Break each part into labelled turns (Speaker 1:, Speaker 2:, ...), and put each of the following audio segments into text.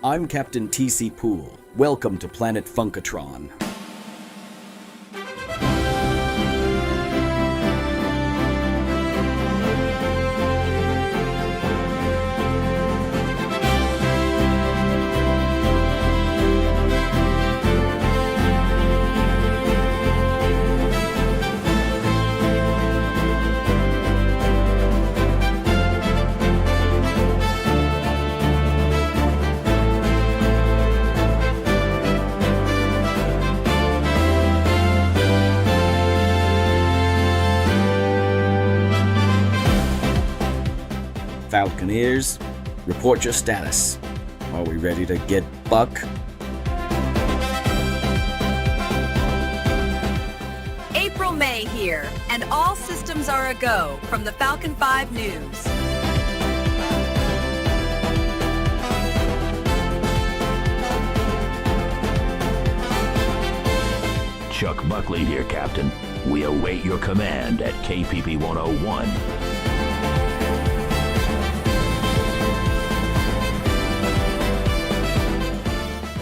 Speaker 1: I'm Captain T.C. Poole. Welcome to Planet Funkatron. Falconeers, report your status. Are we ready to get buck?
Speaker 2: April-May here, and all systems are a-go from the Falcon 5 News.
Speaker 3: Chuck Buckley here, Captain. We await your command at KPP 101.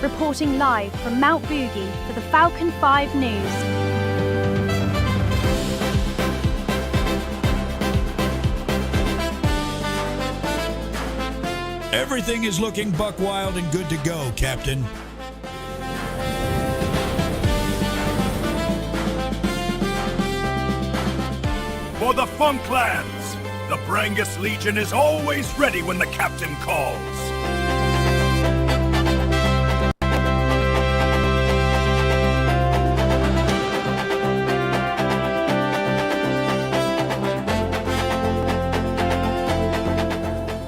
Speaker 4: Reporting live from Mount Boogie for the Falcon 5 News.
Speaker 5: Everything is looking buck wild and good to go, Captain.
Speaker 6: For the Funklands, the Brangus Legion is always ready when the captain calls.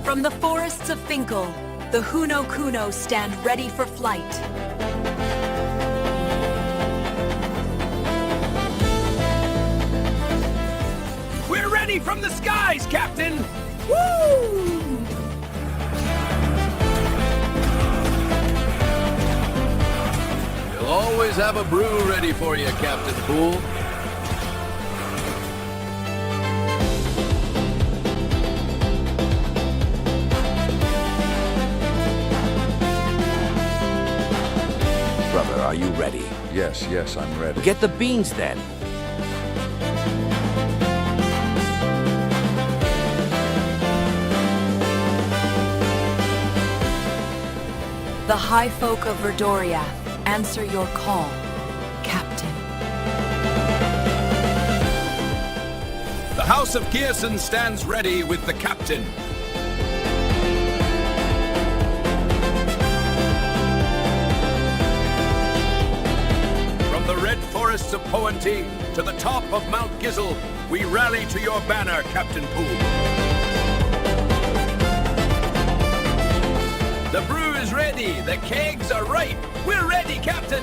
Speaker 2: From the forests of Finkel, the Huno Kuno stand ready for flight.
Speaker 6: We're ready from the skies, Captain!
Speaker 2: Woo!
Speaker 7: We'll always have a brew ready for you, Captain Poole.
Speaker 3: Brother, are you ready?
Speaker 8: Yes, I'm ready.
Speaker 3: Get the beans then.
Speaker 2: The High Folk of Verdoria answer your call, Captain.
Speaker 6: The House of Gearson stands ready with the captain. From the red forests of Poenty to the top of Mount Gizzle, we rally to your banner, Captain Poole. The brew is ready, the kegs are ripe. We're ready, Captain!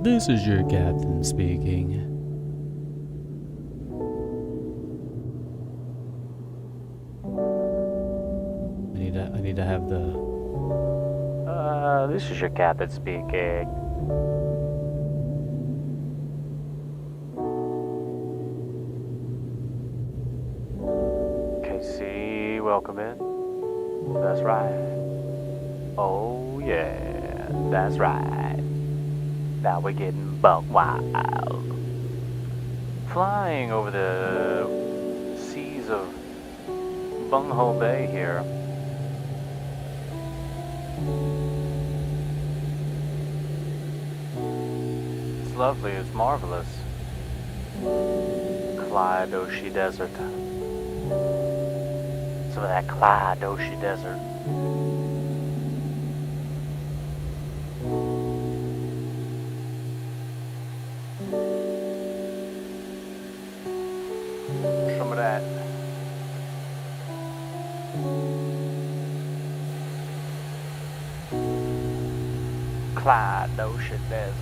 Speaker 9: This is your captain speaking. I need to have the... this is your captain speaking. KC, welcome in. That's right. Oh yeah, that's right. Now we're getting buck wild. Flying over the seas of Bunghole Bay here. It's lovely, it's marvelous. Clydoshi Desert. Some of that Clydoshi Desert. Cladosha Desert.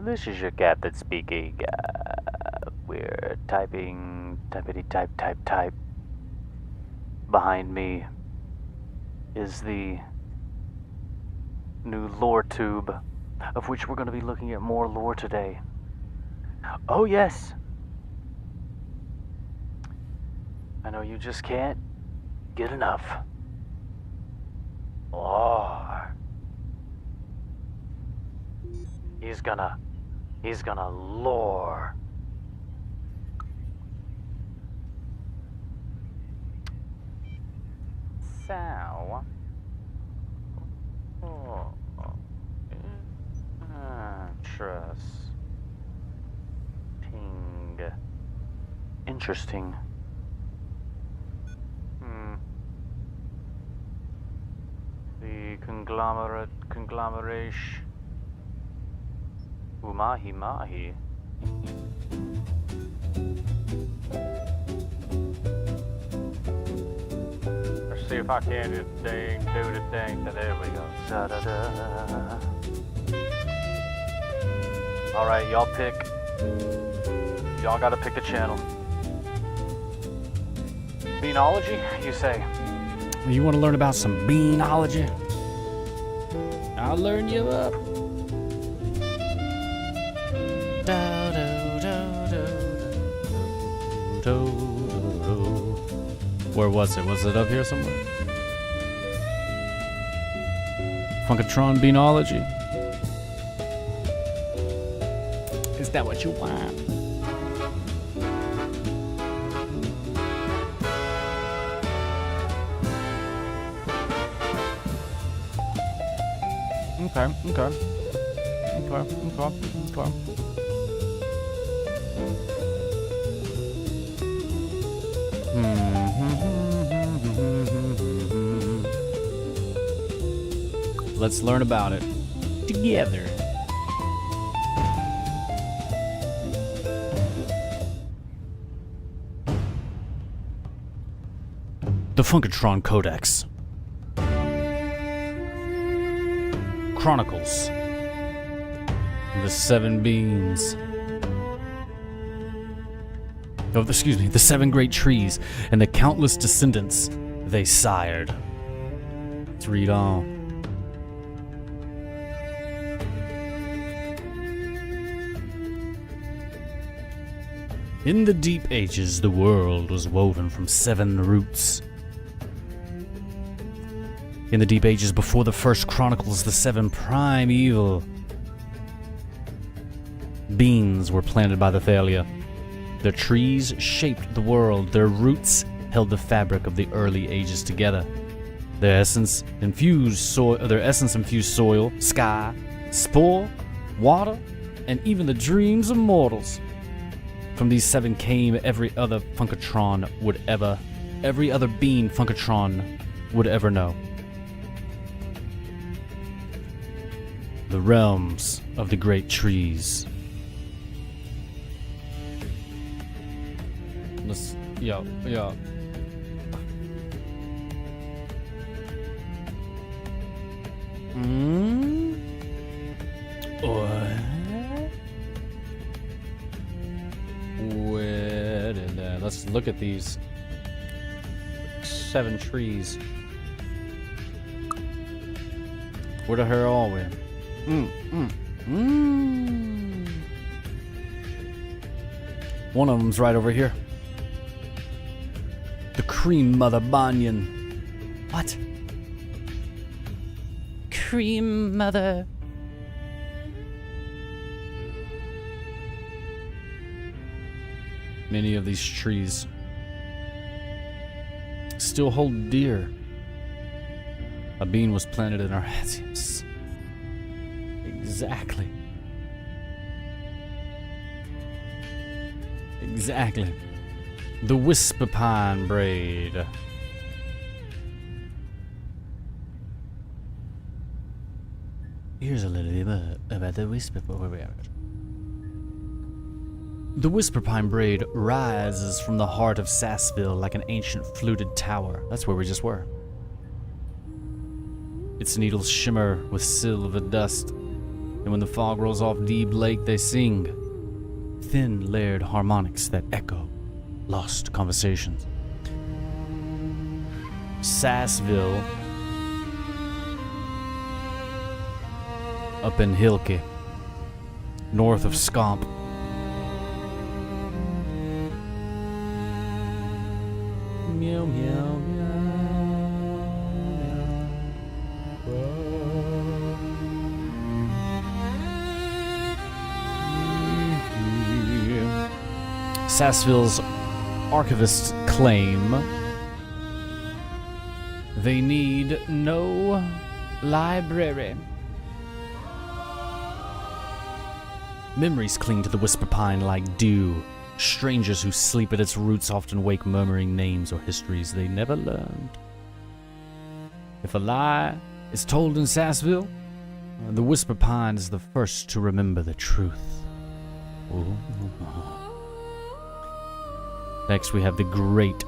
Speaker 9: This is your captain speaking. We're typing, type. Behind me is the new lore tube, of which we're going to be looking at more lore today. Oh yes! I know you just can't get enough. Lore. He's gonna lore. So, interesting. The conglomeration. Mahi. Let's see if I can do the thing. There we go. Da-da-da. Alright, y'all pick. Y'all gotta pick a channel. Beanology, you say?
Speaker 8: You want to learn about some beanology? I'll learn you up. Where was it? Was it up here somewhere? Funkatron beanology. Is that what you want? Okay. Let's learn about it together. The Funkatron Codex. Chronicles. The Seven Beings. Oh, excuse me, the seven great trees and the countless descendants they sired. Let's read on. In the deep ages, the world was woven from seven roots. In the deep ages before the first chronicles, the seven primeval beings were planted by the Thalia. Their trees shaped the world. Their roots held the fabric of the early ages together. Their essence infused soil, sky, spore, water, and even the dreams of mortals. From these seven came every other being Funkatron would ever know. The realms of the great trees. Yeah. Where did that? Let's look at these seven trees. Where the hell are we? One of them's right over here. The Cream Mother Banyan. What? Cream Mother. Many of these trees still hold dear. A bean was planted in our heads. Exactly. The whisper pine braid. Here's a little bit about the whisper pine braid. The Whisper Pine Braid rises from the heart of Sassville like an ancient fluted tower. That's where we just were. Its needles shimmer with silver dust, and when the fog rolls off Deep Lake, they sing thin, layered harmonics that echo lost conversations. Sassville, up in Hilke, north of Scomp. Meow, meow, meow. Sassville's archivists claim they need no library. Memories cling to the Whisper Pine like dew. Strangers who sleep at its roots often wake murmuring names or histories they never learned. If a lie is told in Sassville, the Whisper Pine is the first to remember the truth. Ooh. Next we have the great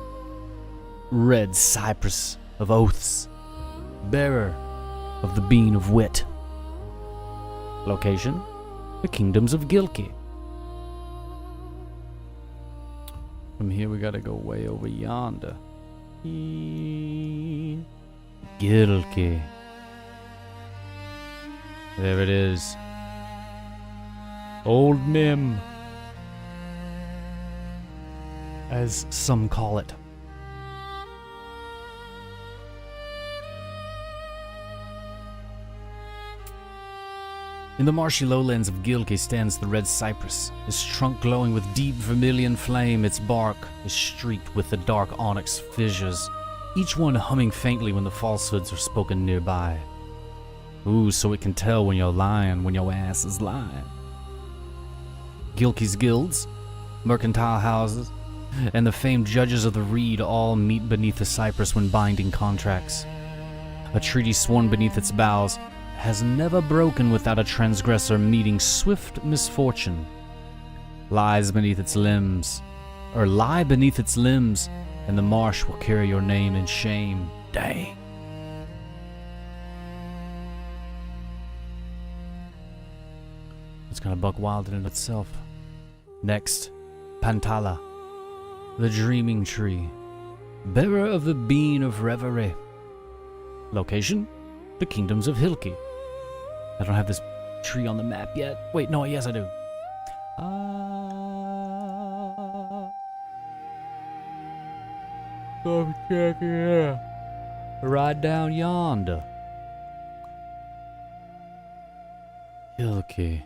Speaker 8: red cypress of oaths, bearer of the bean of wit. Location: the kingdoms of Gilki. From here we gotta go way over yonder. Gilki. There it is. Old Mim, as some call it. In the marshy lowlands of Gilki stands the red cypress, its trunk glowing with deep vermilion flame. Its bark is streaked with the dark onyx fissures, each one humming faintly when the falsehoods are spoken nearby. Ooh, so it can tell when you're lying, when your ass is lying. Gilki's guilds, mercantile houses, and the famed judges of the reed all meet beneath the cypress when binding contracts. A treaty sworn beneath its boughs has never broken without a transgressor meeting swift misfortune. Lie beneath its limbs, and the marsh will carry your name in shame. Dang. It's kind of buck wild in itself. Next, Pantala, the dreaming tree, bearer of the bean of reverie. Location: the kingdoms of Hilki. I don't have this tree on the map yet. Wait, no, yes I do. Come check it out. Right down yonder. Hilki.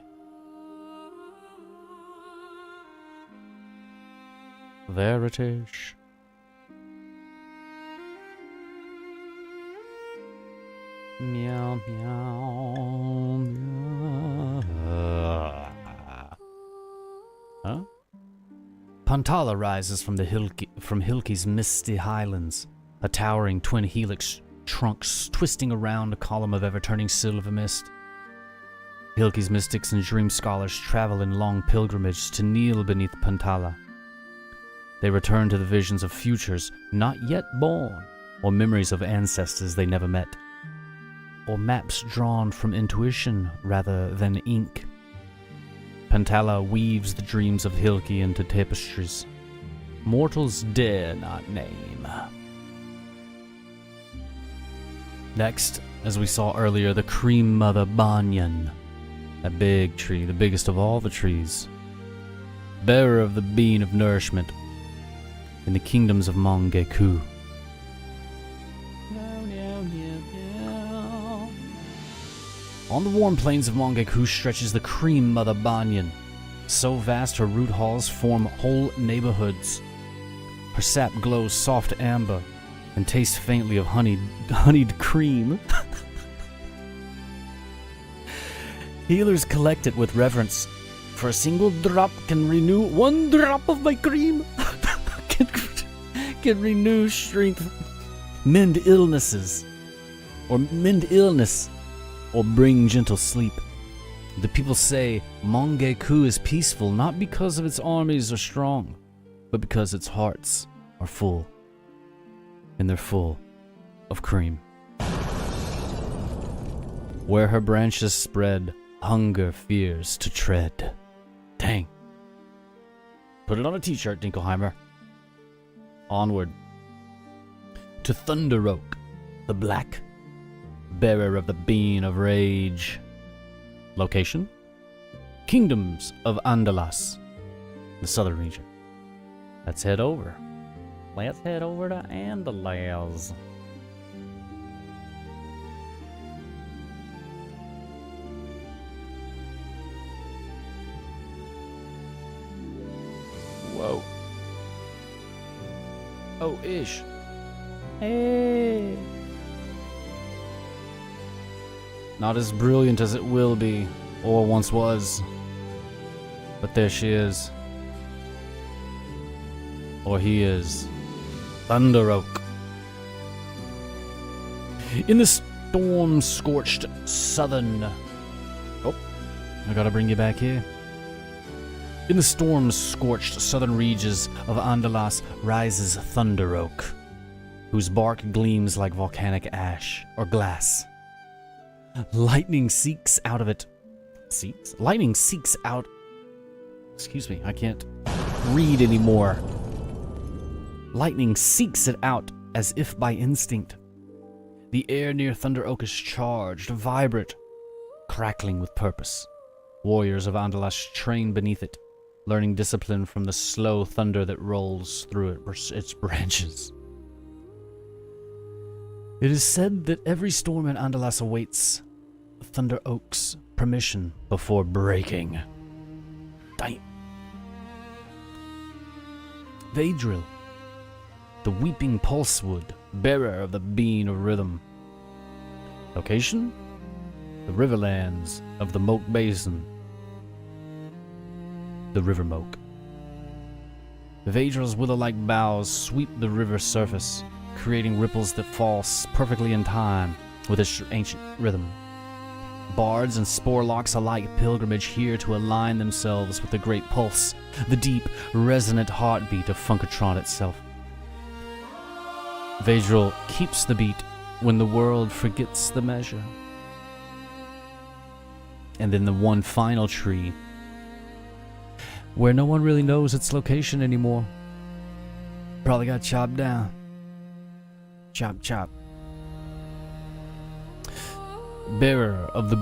Speaker 8: There it is. Meow, meow, meow. Huh? Pantala rises from Hilki's misty highlands, a towering twin helix trunk twisting around a column of ever-turning silver mist. Hilki's mystics and dream scholars travel in long pilgrimage to kneel beneath Pantala. They return to the visions of futures not yet born, or memories of ancestors they never met, or maps drawn from intuition rather than ink. Pantala weaves the dreams of Hilki into tapestries mortals dare not name. Next, as we saw earlier, the Cream Mother Banyan, a big tree, the biggest of all the trees, bearer of the bean of nourishment in the kingdoms of Mongeku. On the warm plains of Mongeku stretches the Cream Mother Banyan. So vast her root halls form whole neighborhoods. Her sap glows soft amber and tastes faintly of honeyed cream. Healers collect it with reverence, for a single drop can renew. One drop of my cream can renew strength, mend illness, or bring gentle sleep. The people say Mongeku is peaceful not because of its armies are strong, but because its hearts are full. And they're full of cream. Where her branches spread, hunger fears to tread. Dang. Put it on a t-shirt, Dinkelheimer. Onward. To Thunder Oak, the Black, bearer of the Bean of Rage. Location? Kingdoms of Andalas, the southern region. Let's head over. Let's head over to Andalas. Whoa. Oh, Ish. Hey. Not as brilliant as it will be, or once was. But there she is. Or he is. Thunder Oak. In the storm-scorched southern... Oh, I gotta bring you back here. In the storm-scorched southern reaches of Andalas rises Thunder Oak, whose bark gleams like volcanic ash or glass. Lightning seeks out of it. Lightning seeks out... Excuse me, I can't read anymore. Lightning seeks it out as if by instinct. The air near Thunder Oak is charged, vibrant, crackling with purpose. Warriors of Andalas train beneath it, learning discipline from the slow thunder that rolls through its branches. It is said that every storm in Andalas awaits Thunder Oak's permission before breaking. Damn. Vadril, the Weeping Pulsewood, bearer of the Bean of Rhythm. Location? The Riverlands of the Moke Basin. The River Moke. Vadril's willow-like boughs sweep the river's surface, creating ripples that fall perfectly in time with its ancient rhythm. Bards and sporelocks alike pilgrimage here to align themselves with the great pulse, the deep, resonant heartbeat of Funkatron itself. Vadril keeps the beat when the world forgets the measure. And then the one final tree, where no one really knows its location anymore. Probably got chopped down. Chop, chop. Bearer of the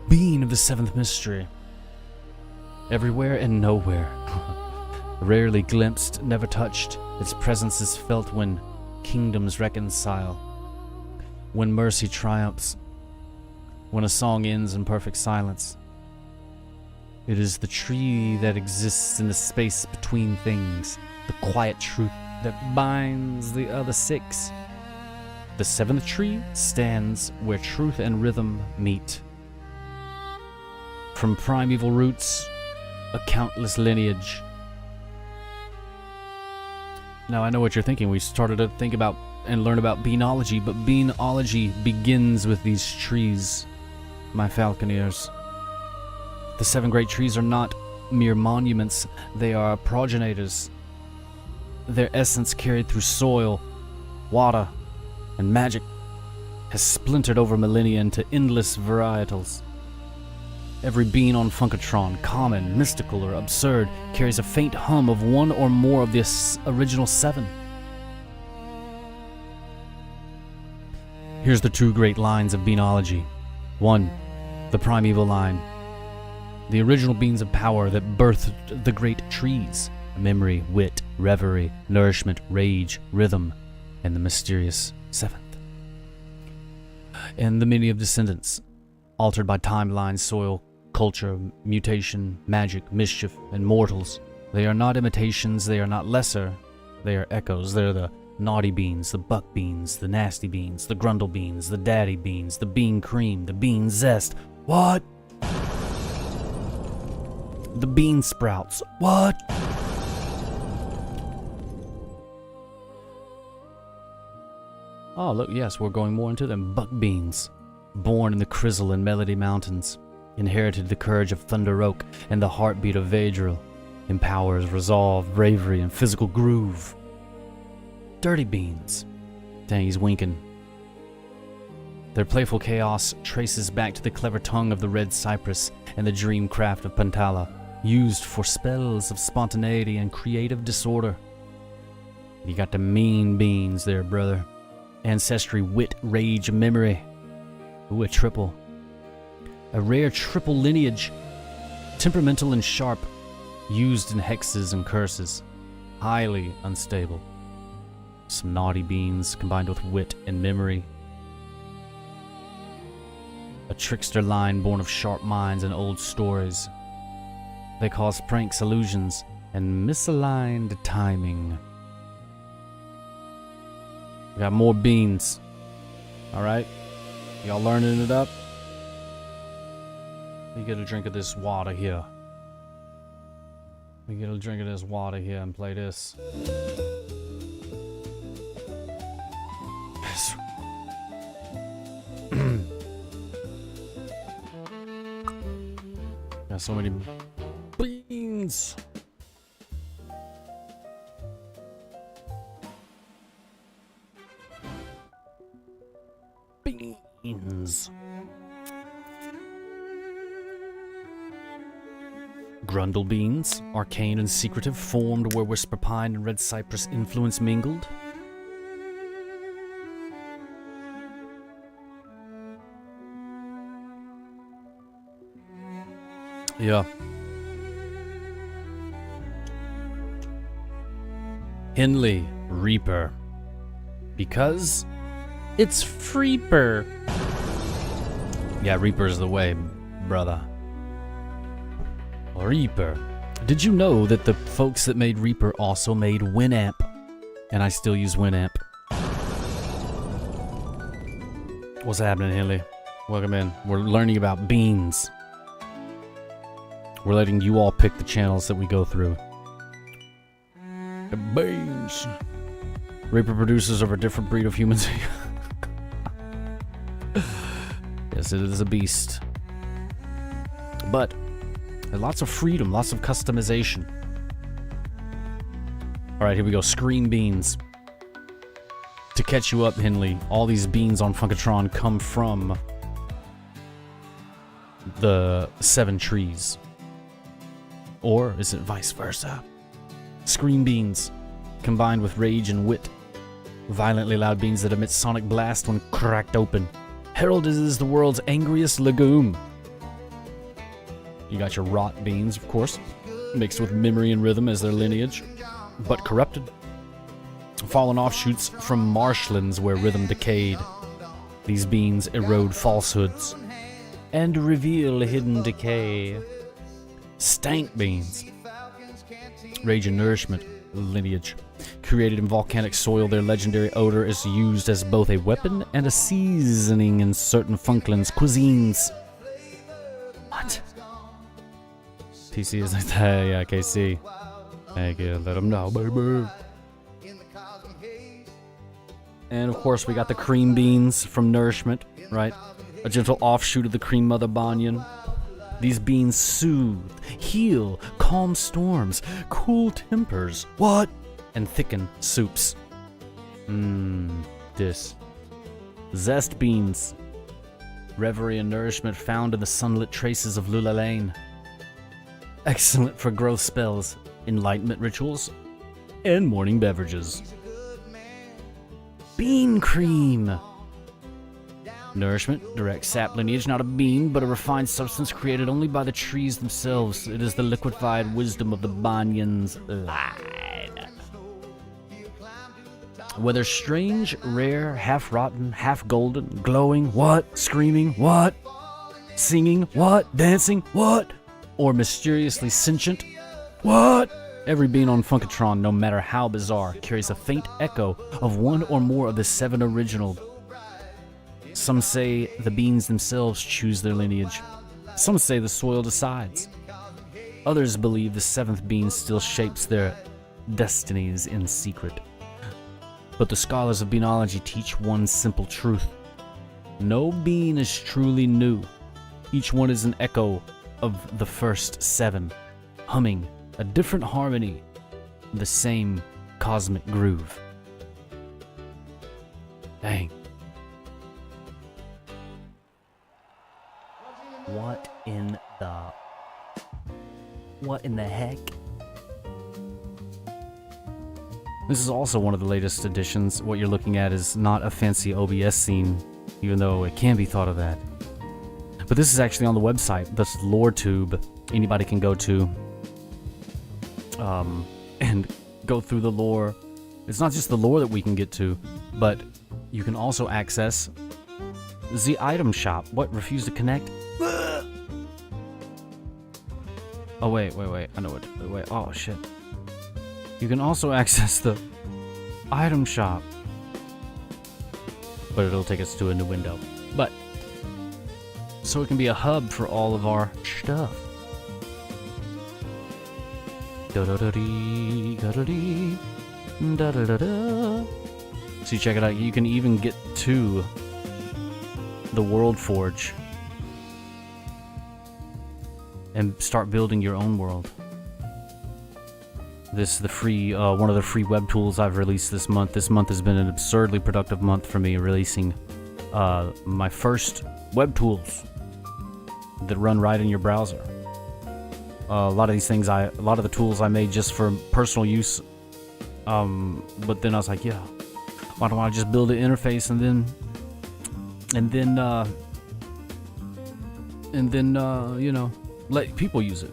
Speaker 8: Bean of the Seventh Mystery. Everywhere and nowhere. Rarely glimpsed, never touched, its presence is felt when kingdoms reconcile, when mercy triumphs, when a song ends in perfect silence. It is the tree that exists in the space between things, the quiet truth that binds the other six. The seventh tree stands where truth and rhythm meet. From primeval roots, a countless lineage. Now I know what you're thinking. We started to think about and learn about beanology, but beanology begins with these trees, my falconeers. The seven great trees are not mere monuments, they are progenitors. Their essence carried through soil, water, and magic has splintered over millennia into endless varietals. Every bean on Funkatron, common, mystical, or absurd, carries a faint hum of one or more of the original seven. Here's the two great lines of beanology. 1. The primeval line. The original beings of power that birthed the great trees. Memory, wit, reverie, nourishment, rage, rhythm, and the mysterious seventh. And the many of descendants, altered by timeline, soil, culture, mutation, magic, mischief, and mortals. They are not imitations, they are not lesser, they are echoes. They're the naughty beans, the buck beans, the nasty beans, the grundle beans, the daddy beans, the bean cream, the bean zest. What? The bean sprouts. What? Oh, look, yes, we're going more into them buck beans. born in the Crizzle and Melody Mountains, inherited the courage of Thunder Oak and the heartbeat of Vadril, empowers resolve, bravery, and physical groove. Dirty Beans. Dang, he's winking. Their playful chaos traces back to the clever tongue of the Red Cypress and the dream craft of Pantala, used for spells of spontaneity and creative disorder. You got the mean beans there, brother. Ancestry, wit, rage, memory. Ooh, a triple. A rare triple lineage. Temperamental and sharp. Used in hexes and curses. Highly unstable. Some naughty beans combined with wit and memory. A trickster line born of sharp minds and old stories. They cause pranks, illusions, and misaligned timing. We got more beans. Alright? Y'all learning it up? Let me get a drink of this water here. Let me get a drink of this water here and play this. Got so many beans. Beans. Grundle beans, arcane and secretive, formed where whisper pine and red cypress influence mingled. Yeah. Henley Reaper. Because it's Freeper. Yeah, Reaper's the way, brother. Reaper. Did you know that the folks that made Reaper also made Winamp? And I still use Winamp. What's happening, Henley? Welcome in. We're learning about beans. We're letting you all pick the channels that we go through. The beans. Reaper produces over a different breed of humans. Yes, it is a beast. But lots of freedom, lots of customization. Alright, here we go. Screen beans. To catch you up, Henley, all these beans on Funkatron come from the 7 trees. Or is it vice versa? Scream beans, combined with rage and wit. Violently loud beans that emit sonic blast when cracked open. Heralded as the world's angriest legume. You got your rot beans, of course, mixed with memory and rhythm as their lineage, but corrupted. Fallen offshoots from marshlands where rhythm decayed. These beans erode falsehoods and reveal hidden decay. Stank beans. Rage and nourishment lineage. Created in volcanic soil, their legendary odor is used as both a weapon and a seasoning in certain Funklands cuisines. What? TC is like, hey, yeah, KC. Thank you, let them know, baby. And of course, we got the cream beans from Nourishment, right? A gentle offshoot of the cream mother banyan. These beans soothe, heal, calm storms, cool tempers, what? And thicken soups. This. Zest beans. Reverie and nourishment found in the sunlit traces of Lula Lane. Excellent for growth spells, enlightenment rituals, and morning beverages. Bean cream. Nourishment, direct sap lineage, not a bean, but a refined substance created only by the trees themselves. It is the liquefied wisdom of the banyan's line. Whether strange, rare, half-rotten, half-golden, glowing, what? Screaming, what? Singing, what? Dancing, what? Or mysteriously sentient, what? Every bean on Funkatron, no matter how bizarre, carries a faint echo of one or more of the 7 original. Some say the beans themselves choose their lineage. Some say the soil decides. Others believe the 7th bean still shapes their destinies in secret. But the scholars of beanology teach one simple truth. No being is truly new. Each one is an echo of the first 7, humming a different harmony, the same cosmic groove. Dang. What in the heck? This is also one of the latest additions. What you're looking at is not a fancy OBS scene, even though it can be thought of that. But this is actually on the website, this LoreTube. Anybody can go to and go through the lore. It's not just the lore that we can get to, but you can also access the item shop. What? Refuse to connect? Oh, wait. I know what. Wait. Oh, shit. You can also access the item shop. But it'll take us to a new window. But, so it can be a hub for all of our stuff. Da-da-da-dee, da-da-dee, da-da-da-da. So you check it out. You can even get to the World Forge and start building your own world. This is the free, one of the free web tools I've released this month. This month has been an absurdly productive month for me, releasing my first web tools that run right in your browser. A lot of these things, a lot of the tools I made just for personal use. But then I was like, yeah, why don't I just build an interface and then you know, let people use it.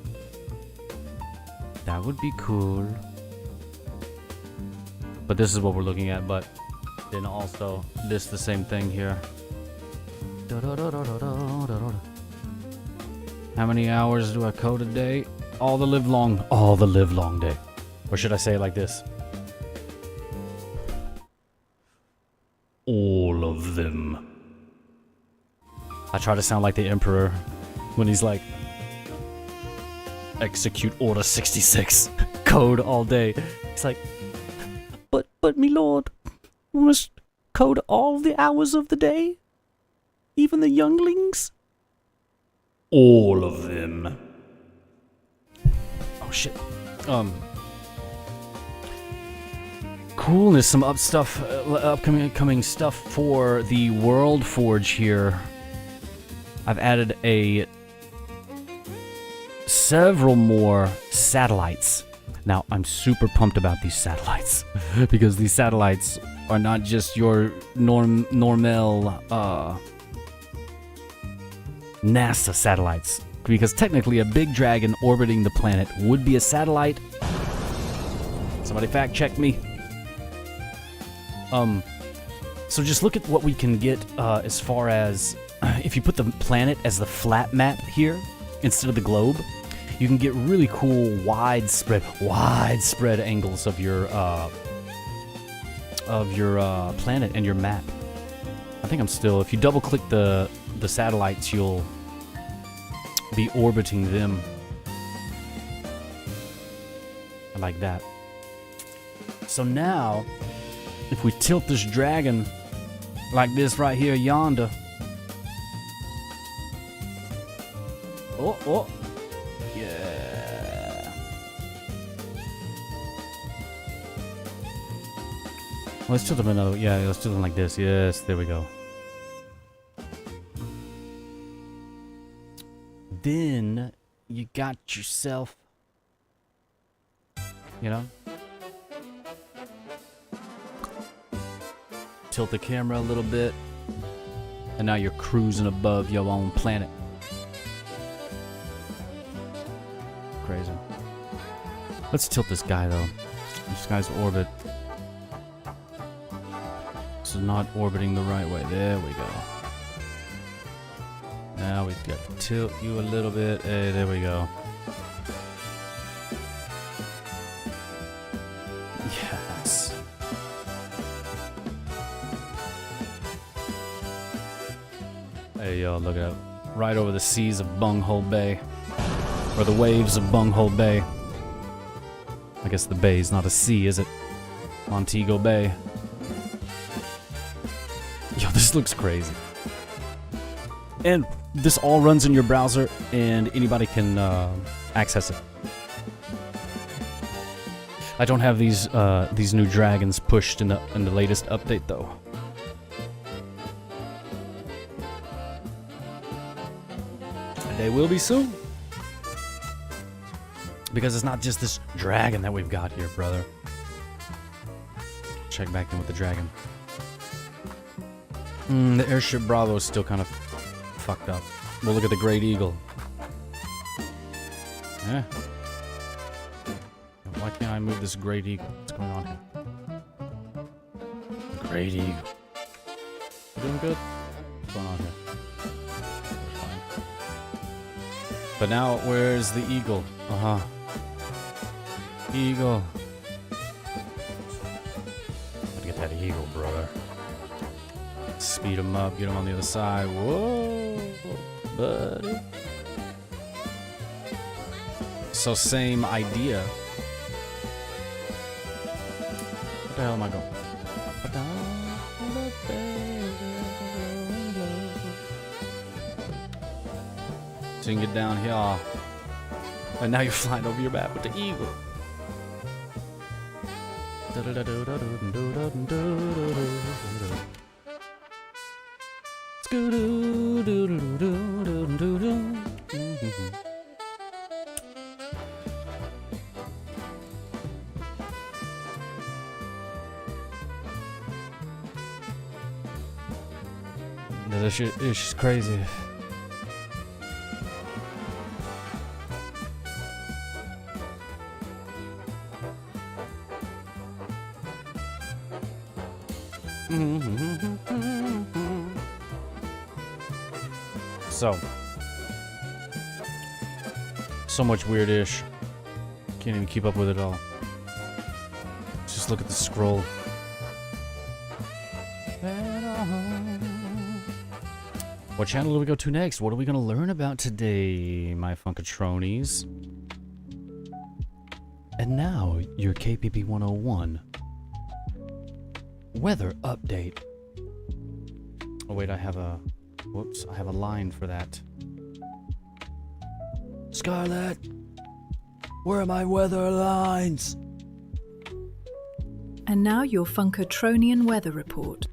Speaker 8: That would be cool. But this is what we're looking at. But then also this the same thing here. How many hours do I code a day? All the live long day. Or should I say it like this? All of them. I try to sound like the Emperor when he's like, execute Order 66. Code all day. It's like, but me lord, we must code all the hours of the day? Even the younglings? All of them. Oh shit. Coolness, some upcoming stuff for the World Forge here. I've added several more satellites. Now, I'm super pumped about these satellites because these satellites are not just your normal NASA satellites. Because technically a big dragon orbiting the planet would be a satellite. Somebody fact check me. So just look at what we can get as far as if you put the planet as the flat map here instead of the globe, you can get really cool widespread angles of your planet and your map. I think I'm still, if you double click the satellites, you'll be orbiting them like that. So now, if we tilt this dragon like this right here yonder. Oh, yeah. Let's tilt him another, yeah, let's tilt him like this. Yes, there we go. Then you got yourself, you know, tilt the camera a little bit, and now you're cruising above your own planet. Crazy. Let's tilt this guy though. This guy's orbit. This is not orbiting the right way. There we go. Now we've got to tilt you a little bit. Hey, there we go. Yes. Hey, yo, look at that. Right over the seas of Bunghole Bay. Or the waves of Bunghole Bay. I guess the bay's not a sea, is it? Montego Bay. Yo, this looks crazy. And this all runs in your browser, and anybody can access it. I don't have these new dragons pushed in the latest update though. They will be soon. Because it's not just this dragon that we've got here, brother. Check back in with the dragon. The airship Bravo is still kind of fucked up. We'll look at the Great Eagle. Yeah. Why can't I move this Great Eagle? What's going on here? Great Eagle. You doing good? What's going on here? But now, where's the eagle? Eagle. Gotta get that eagle, brother. Speed him up, get him on the other side. Whoa, buddy. So same idea. What the hell am I going? So you can get down here. And now you're flying over your map with the eagle. This shit is just crazy. So much weird-ish. Can't even keep up with it all. Let's just look at the scroll. What channel do we go to next? What are we going to learn about today, my Funkatronies? And now, your KPP 101 weather update. Oh wait, I have a... Whoops, I have a line for that. Scarlet, where are my weather lines?
Speaker 2: And now your Funkatronian weather report.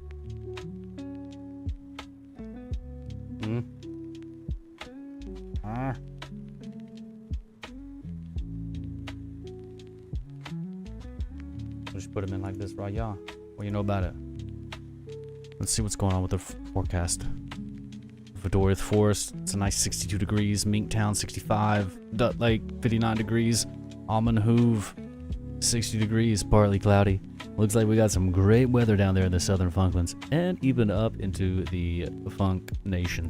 Speaker 2: Just put them in like this, right, y'all? What do you know about it? Let's see what's going on with the forecast. Vidoriath Forest, it's a nice 62 degrees. Minktown, 65. Dutt Lake, 59 degrees. Almond Hoove, 60 degrees, partly cloudy. Looks like we got some great weather down there in the Southern Funklands, and even up into the Funk Nation.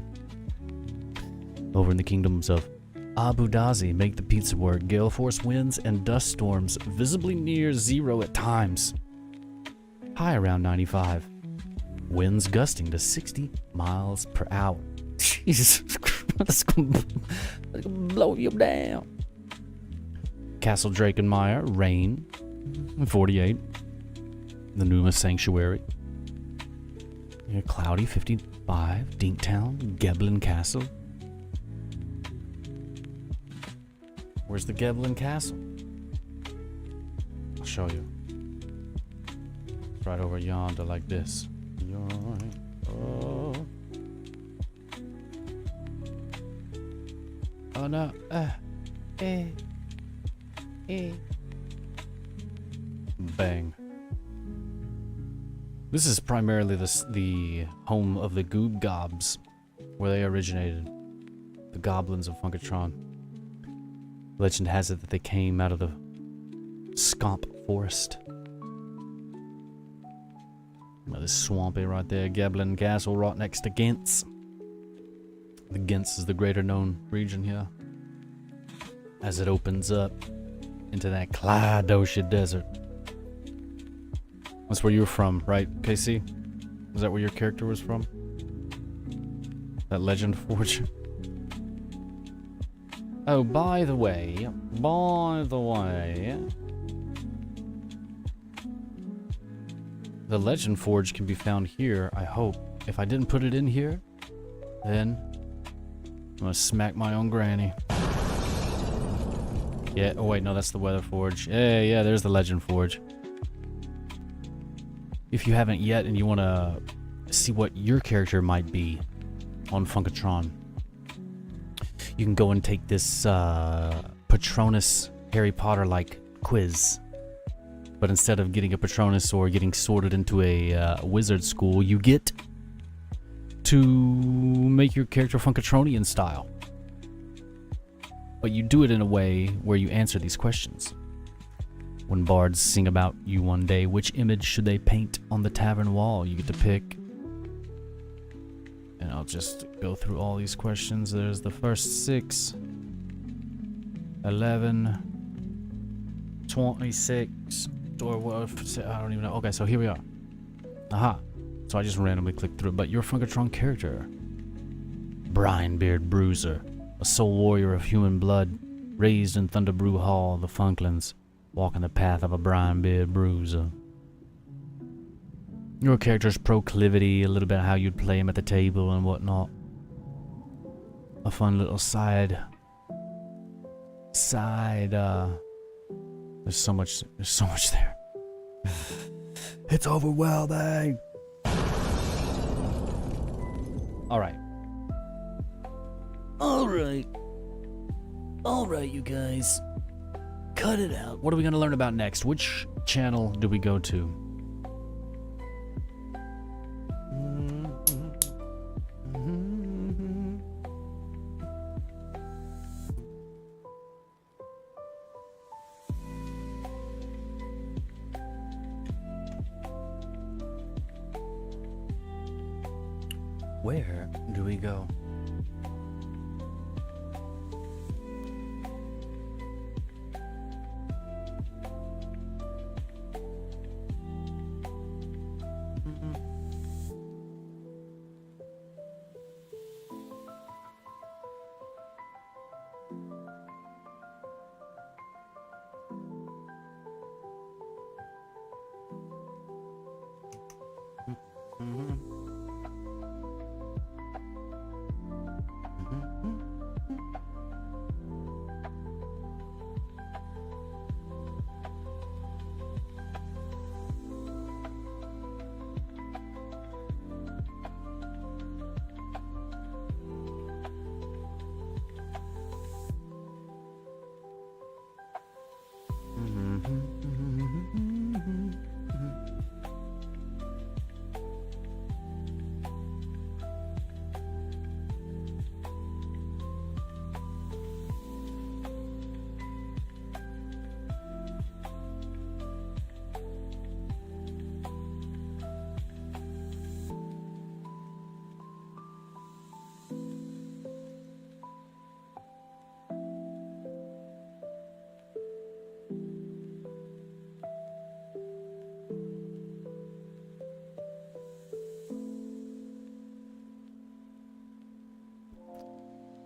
Speaker 2: Over in the kingdoms of Abu Dhabi, make the pizza work. Gale force winds and dust storms visibly near zero at times. High around 95. Winds gusting to 60 miles per hour. Jesus Christ, that's gonna blow you down. Castle Drakenmeyer, rain, 48. The Numa Sanctuary. Yeah, cloudy, 55. Dinktown, Geblin Castle. Where's the Geblin Castle? I'll show you. It's right over yonder like this. Oh. Oh no. Bang. This is primarily the home of the Goob Gobs, where they originated. The goblins of Funkatron. Legend has it that they came out of the Scomp Forest. This swampy right there, Geblin Castle, right next to Gents. The Gents is the greater known region here. As it opens up into that Clydocia Desert. That's where you were from, right, KC? Was that where your character was from? That Legend Forge? Oh, by the way, the Legend Forge can be found here, I hope. If I didn't put it in here, then I'm gonna smack my own granny. Yeah, oh wait, no, that's the Weather Forge. Yeah, there's the Legend Forge. If you haven't yet and you want to see what your character might be on Funkatron, you can go and take this Patronus Harry Potter-like quiz. But instead of getting a Patronus or getting sorted into a wizard school, you get to make your character Funkatronian style. But you do it in a way where you answer these questions. When bards sing about you one day, which image should they paint on the tavern wall? You get to pick. And I'll just go through all these questions. There's the first 6, 11, 26, or what? I don't even know. Okay, so here we are. Aha. So I just randomly clicked through. But your Funkatron character, Brinebeard Bruiser, a soul warrior of human blood, raised in Thunderbrew Hall, the Funklands, walking the path of a Brinebeard Bruiser. Your character's proclivity, a little bit how you'd play him at the table and whatnot. A fun little side. There's so much there. It's overwhelming. All right, you guys. Cut it out. What are we going to learn about next? Which channel do we go to? Where do we go?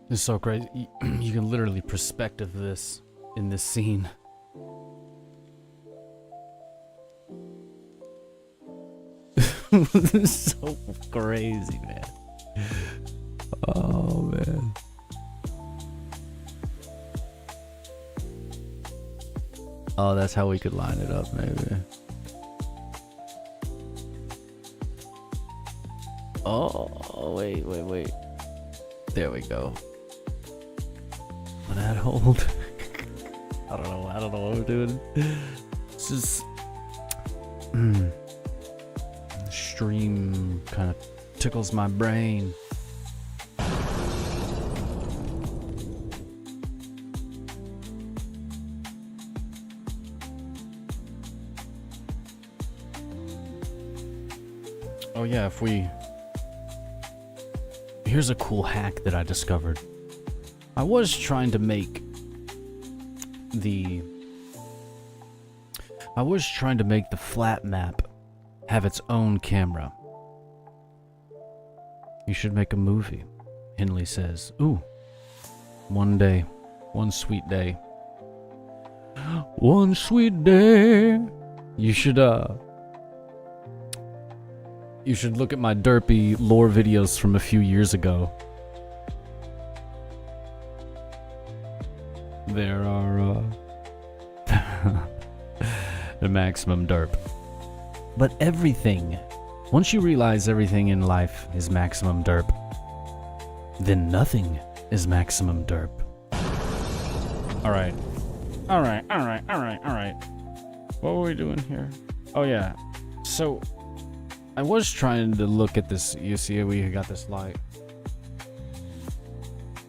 Speaker 2: It's so crazy. You can literally perspective this in this scene. This is so crazy, man. Oh, man. Oh, that's how we could line it up, maybe. Oh, wait. There we go. That hold. I don't know what we're doing. It's just stream kind of tickles my brain. Oh yeah, here's a cool hack that I discovered. I was trying to make the flat map have its own camera. You should make a movie, Henley says. Ooh. One day. One sweet day. One sweet day. You should look at my derpy lore videos from a few years ago.
Speaker 8: there are the maximum derp. But everything, once you realize everything in life is maximum derp, then nothing is maximum derp. Alright. What were we doing here? Oh yeah. So, I was trying to look at this. You see, we got this light.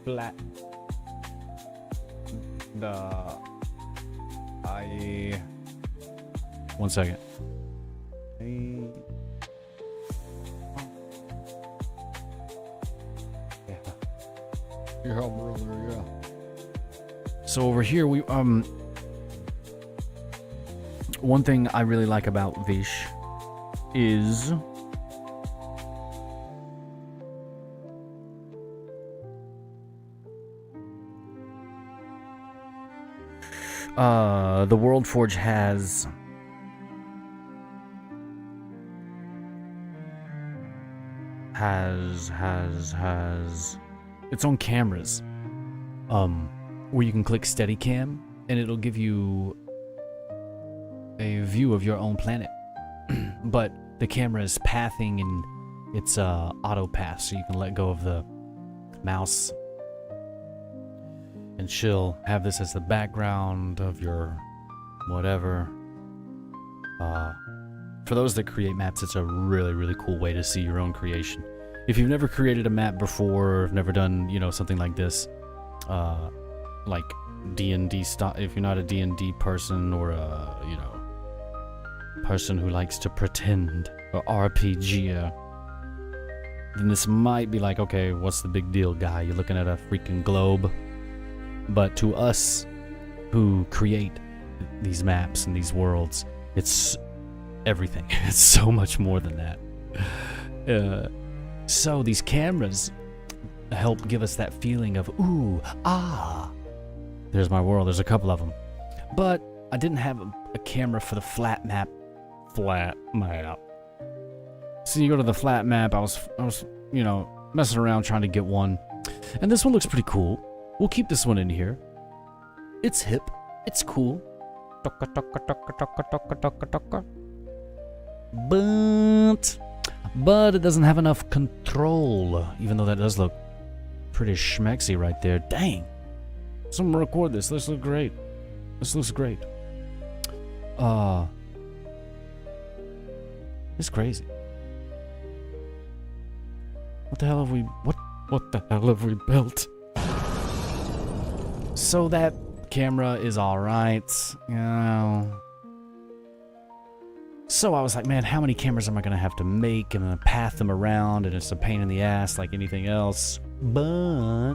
Speaker 8: Flat. One second.
Speaker 2: Your help, brother, yeah.
Speaker 8: So over here, we one thing I really like about Vish is the World Forge has its own cameras, where you can click Steadicam and it'll give you a view of your own planet. But the camera is pathing and it's auto path, so you can let go of the mouse and she'll have this as the background of your whatever. For those that create maps, it's a really, really cool way to see your own creation. If you've never created a map before, or have never done, something like this, like D&D stuff, if you're not a D&D person or a, person who likes to pretend or RPG, then this might be like, okay, what's the big deal, guy? You're looking at a freaking globe. But to us who create these maps and these worlds, it's everything. It's so much more than that. So these cameras help give us that feeling of, ooh, ah, there's my world. There's a couple of them. But I didn't have a camera for the flat map. So you go to the flat map, I was messing around trying to get one. And this one looks pretty cool. We'll keep this one in here. It's hip. It's cool. But it doesn't have enough control, even though that does look pretty schmexy right there. Dang. Someone record this. This looks great. This looks great. It's crazy. What the hell have we... What the hell have we built? So that camera is alright, So I was like, man, how many cameras am I gonna have to make? I'm gonna path them around, and it's a pain in the ass like anything else. But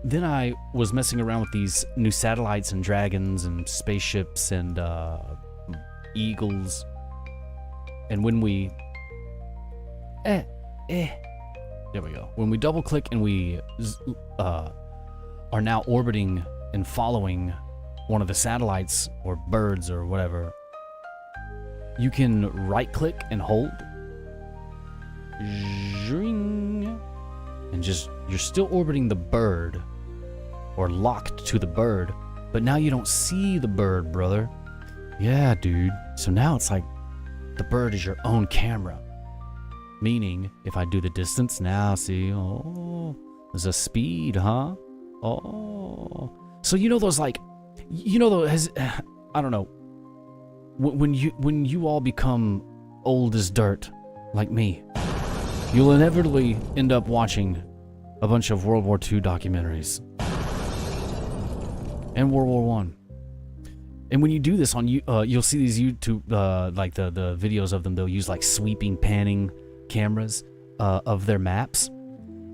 Speaker 8: then I was messing around with these new satellites and dragons and spaceships and eagles. And when we... there we go. When we double click and we are now orbiting and following one of the satellites or birds or whatever, you can right click and hold, and just, you're still orbiting the bird or locked to the bird, but now you don't see the bird, brother. Yeah, dude. So now it's like the bird is your own camera. Meaning, if I do the distance now, see, oh, there's a speed, huh? Oh, so those I don't know. When you all become old as dirt, like me, you'll inevitably end up watching a bunch of World War II documentaries and World War I. And when you do this on you'll see these YouTube like the videos of them. They'll use like sweeping, panning cameras of their maps,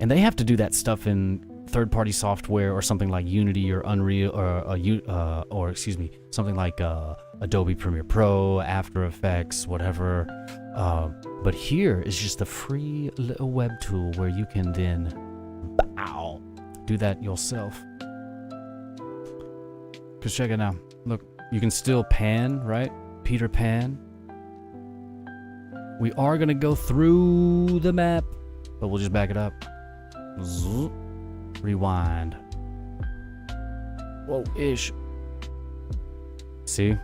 Speaker 8: and they have to do that stuff in third-party software or something like Unity or Unreal or something like Adobe Premiere Pro, After Effects, whatever. But here is just a free little web tool where you can then do that yourself. Cause check it out. Look, you can still pan, right? Peter Pan. We are gonna go through the map, but we'll just back it up. Rewind.
Speaker 2: Whoa, ish. See?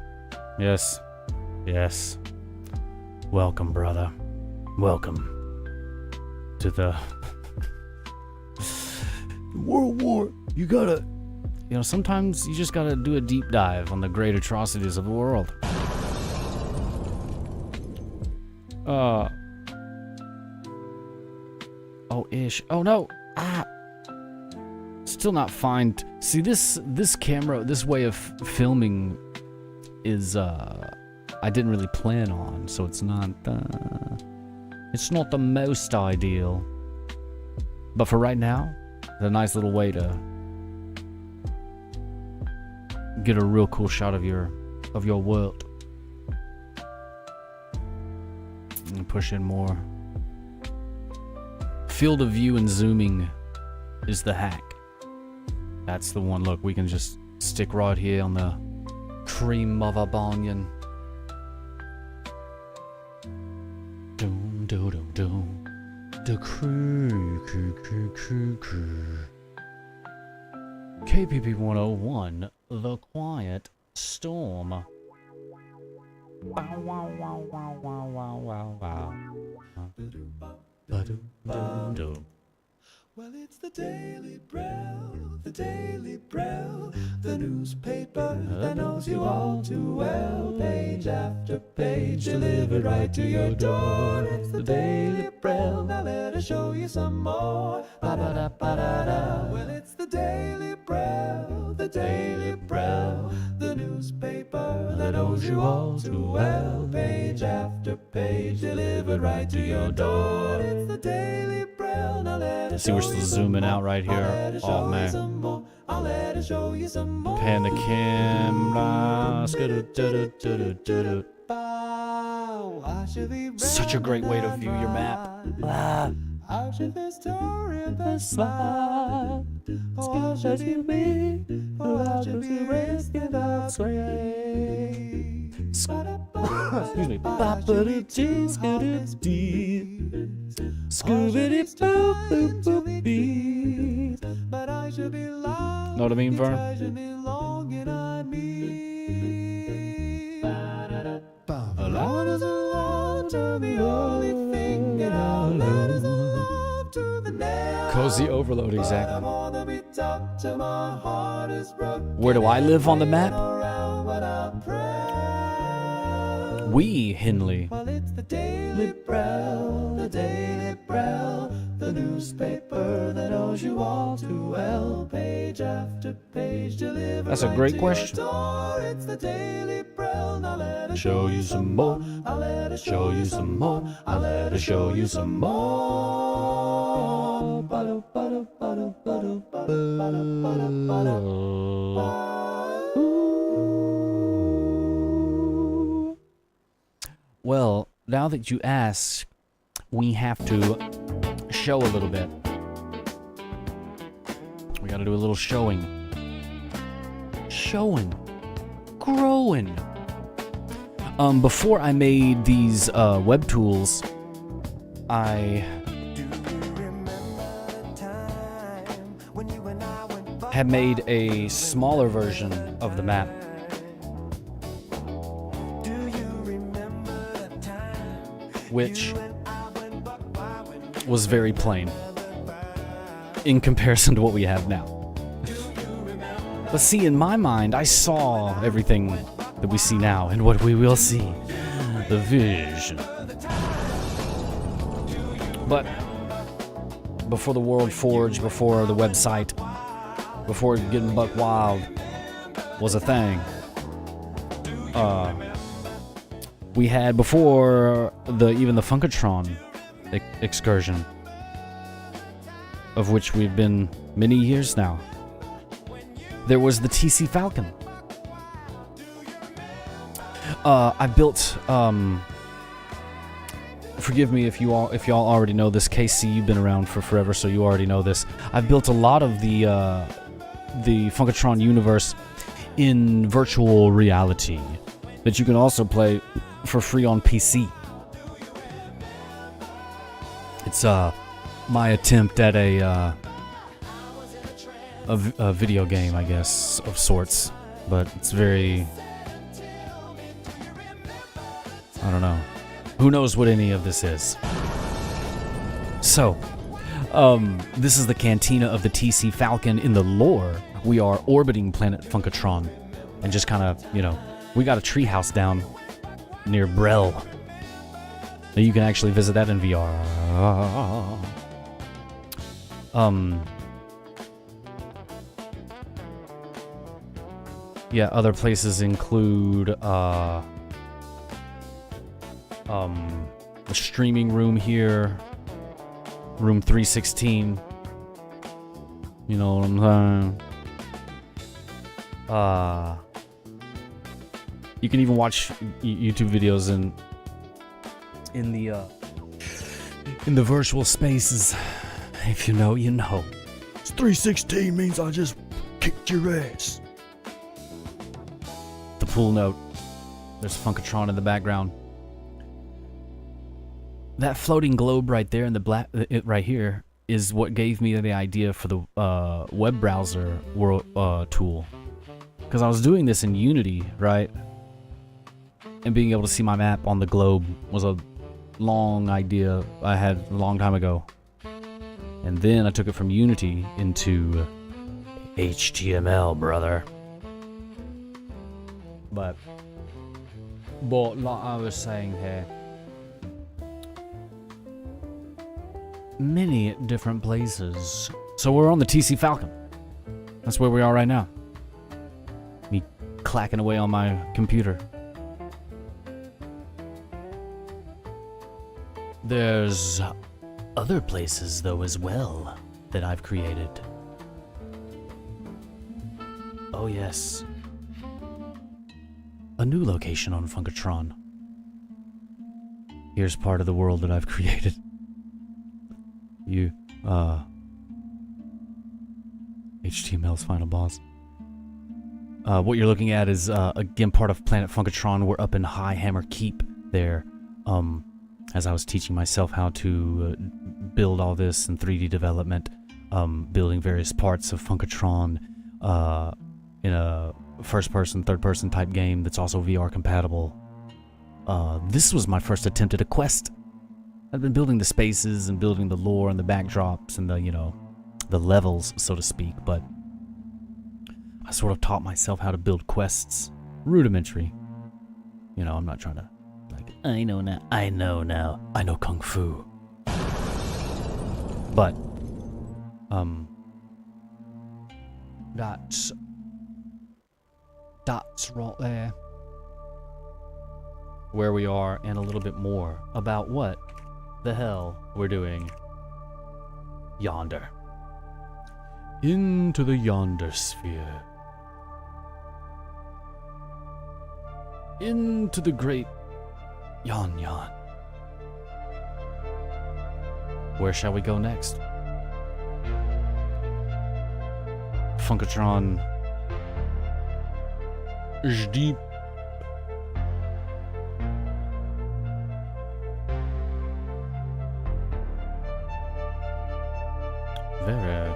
Speaker 2: Yes. Yes. Welcome, brother. Welcome to the World War. You gotta... You know, sometimes you just gotta do a deep dive on the great atrocities of the world. Oh, ish. Oh, no. Ah. Still not fine. See, this camera, this way of filming is, I didn't really plan on, so it's not the most ideal. But for right now, it's a nice little way to get a real cool shot of your world. And push in more. Field of view and zooming is the hack. That's the one. Look, we can just stick right here on the cream of a banyan. Doom, doom, doom, doom. The crew. KPP 101, The Quiet Storm. Wow, wow, wow, wow, wow, wow, wow, wow.
Speaker 10: Well, it's the Daily Braille, the newspaper that knows you all too well. Page after page, delivered right to your door. It's the Daily Braille, now let us show you some more. Ba-ba-da-ba-da-da. Well, it's the Daily Braille, the newspaper that knows you all too well. Page after page, delivered right to your door. It's the Daily Braille, now let us
Speaker 2: See, we're still zooming out right here. Oh, man. Pan the camera. Such a great way to view your map.
Speaker 10: How should this story be smile? Or how should you be? Or how should we risk without sway?
Speaker 2: Excuse me.
Speaker 10: But I should be long.
Speaker 2: Know what I mean, Vern?
Speaker 10: Love is a love to the only thing in our lives.
Speaker 2: Cozy overload, exactly. Where do I live on the map? We, Henley.
Speaker 10: Well, it's the Daily Braille, the newspaper that knows you all too well. Page after page, delivered.
Speaker 2: That's a great question.
Speaker 10: It's the Daily Braille. Now let us
Speaker 2: Show you some more.
Speaker 10: I'll let us
Speaker 2: Show you some more. I'll let us show you some more. Well, now that you ask, we have to show a little bit. We gotta do a little showing. Growing. Before I made these web tools, I had made a smaller version of the map. Which was very plain in comparison to what we have now. But see, in my mind, I saw everything that we see now and what we will see. The vision. But before the World Forge, before the website, before getting buck wild was a thing, we had before even the Funkatron excursion, of which we've been many years now. There was the TC Falcon. I built. Forgive me if y'all already know this. KC, you've been around for forever, so you already know this. I've built a lot of the Funkatron universe in virtual reality that you can also play for free on PC. It's my attempt at a a video game, I guess, of sorts, but it's very, I don't know. Who knows what any of this is? So, this is the cantina of the TC Falcon. In the lore, we are orbiting planet Funkatron, and just kind of, you know, we got a treehouse down near Brel. Now you can actually visit that in VR. Yeah, other places include the streaming room here, room 316. You know what I'm saying? You can even watch YouTube videos in the virtual spaces. If you know, you know.
Speaker 5: It's 316 means I just kicked your ass.
Speaker 2: The pool note. There's Funkatron in the background. That floating globe right there in the black, right here, is what gave me the idea for the web browser tool. Because I was doing this in Unity, right? And being able to see my map on the globe was a long idea I had a long time ago. And then I took it from Unity into HTML, brother. But like I was saying here, many different places. So we're on the TC Falcon. That's where we are right now. Me clacking away on my computer. There's other places, though, as well, that I've created. Oh, yes. A new location on Funkatron. Here's part of the world that I've created. HTML's final boss. What you're looking at is, again, part of Planet Funkatron. We're up in High Hammer Keep there. As I was teaching myself how to build all this in 3D development, building various parts of Funkatron in a first-person, third-person type game that's also VR compatible. This was my first attempt at a quest. I've been building the spaces and building the lore and the backdrops and the, you know, the levels, so to speak, but I sort of taught myself how to build quests. Rudimentary. You know, I'm not trying to, like, I know Kung Fu. But, that's right there. Where we are, and a little bit more about what the hell we're doing yonder. Into the yonder sphere. Into the great Yon. Where shall we go next? Funkatron is deep. Very.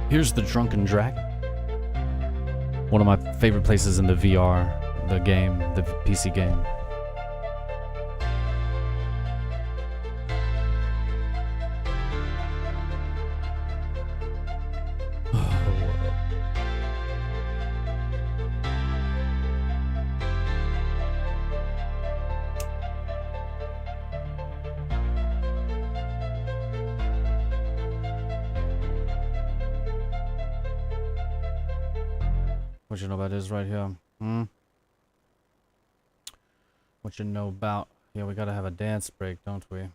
Speaker 2: Here's the Drunken Dragon. One of my favorite places in the VR, the game, the PC game. What you know about this right here? What you know about... Yeah, we gotta have a dance break, don't we?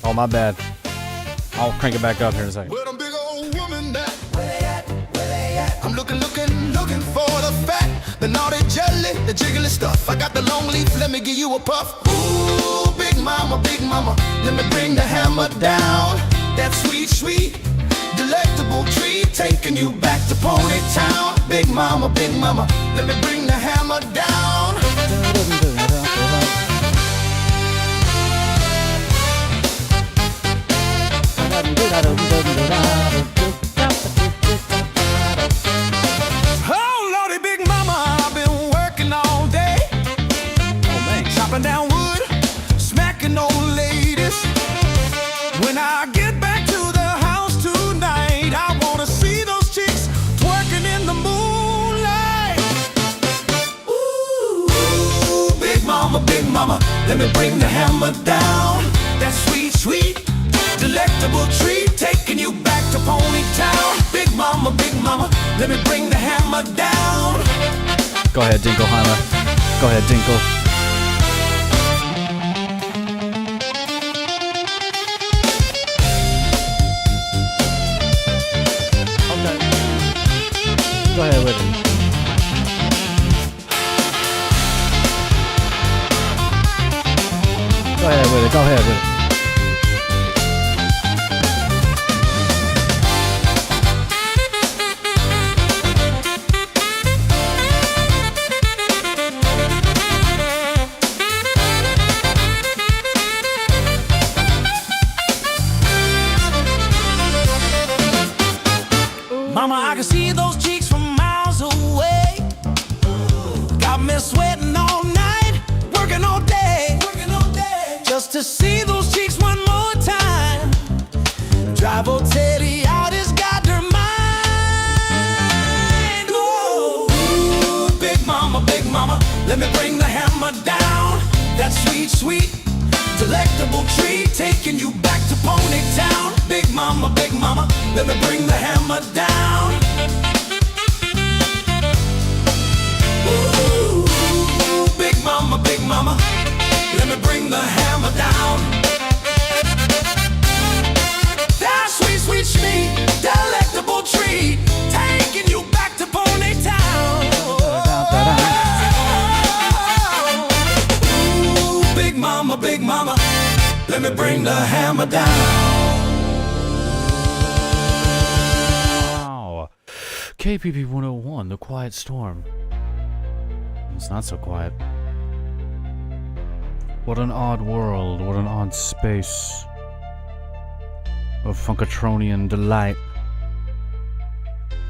Speaker 2: Oh, my bad. I'll crank it back up here in a second.
Speaker 10: Well, them big old woman that. Where they at? Where they at? I'm looking for the fat, the naughty jelly, the jiggly stuff. I got the long leaf, let me give you a puff. Ooh, big big mama, let me bring the hammer down. That sweet, sweet, delectable treat, taking you back to Pony Town. Big mama, let me bring the hammer down. Oh, Lordy, big mama, I've been working all day. Oh, man. Chopping down wood, smacking old ladies. When I get back to the house tonight, I wanna see those chicks twerking in the moonlight. Ooh, big mama, let me bring the hammer down. That sweet, sweet, delectable treat, taking you back to Pony Town. Big mama, let me bring the hammer down.
Speaker 2: Go ahead, Dinkleheimer. Go ahead, Dinkle. Okay. Go ahead with it. Go ahead with it. Go ahead with it.
Speaker 10: Mama, I can see those cheeks from miles away. Got me sweating all night, working all day, just to see those cheeks one more time. Drive old Teddy out, it's got her mind. Ooh, big mama, let me bring the hammer down. That sweet, sweet, delectable treat, taking you back to Pony Town. Big mama, let me bring the hammer down. Ooh, big mama, let me bring the hammer down. That sweet, sweet, sweet, delectable treat, taking you back to Pony Town. Ooh, big mama, let me bring the hammer down.
Speaker 2: Wow. KPP 101, The Quiet Storm. It's not so quiet. What an odd world, what an odd space of Funkatronian delight,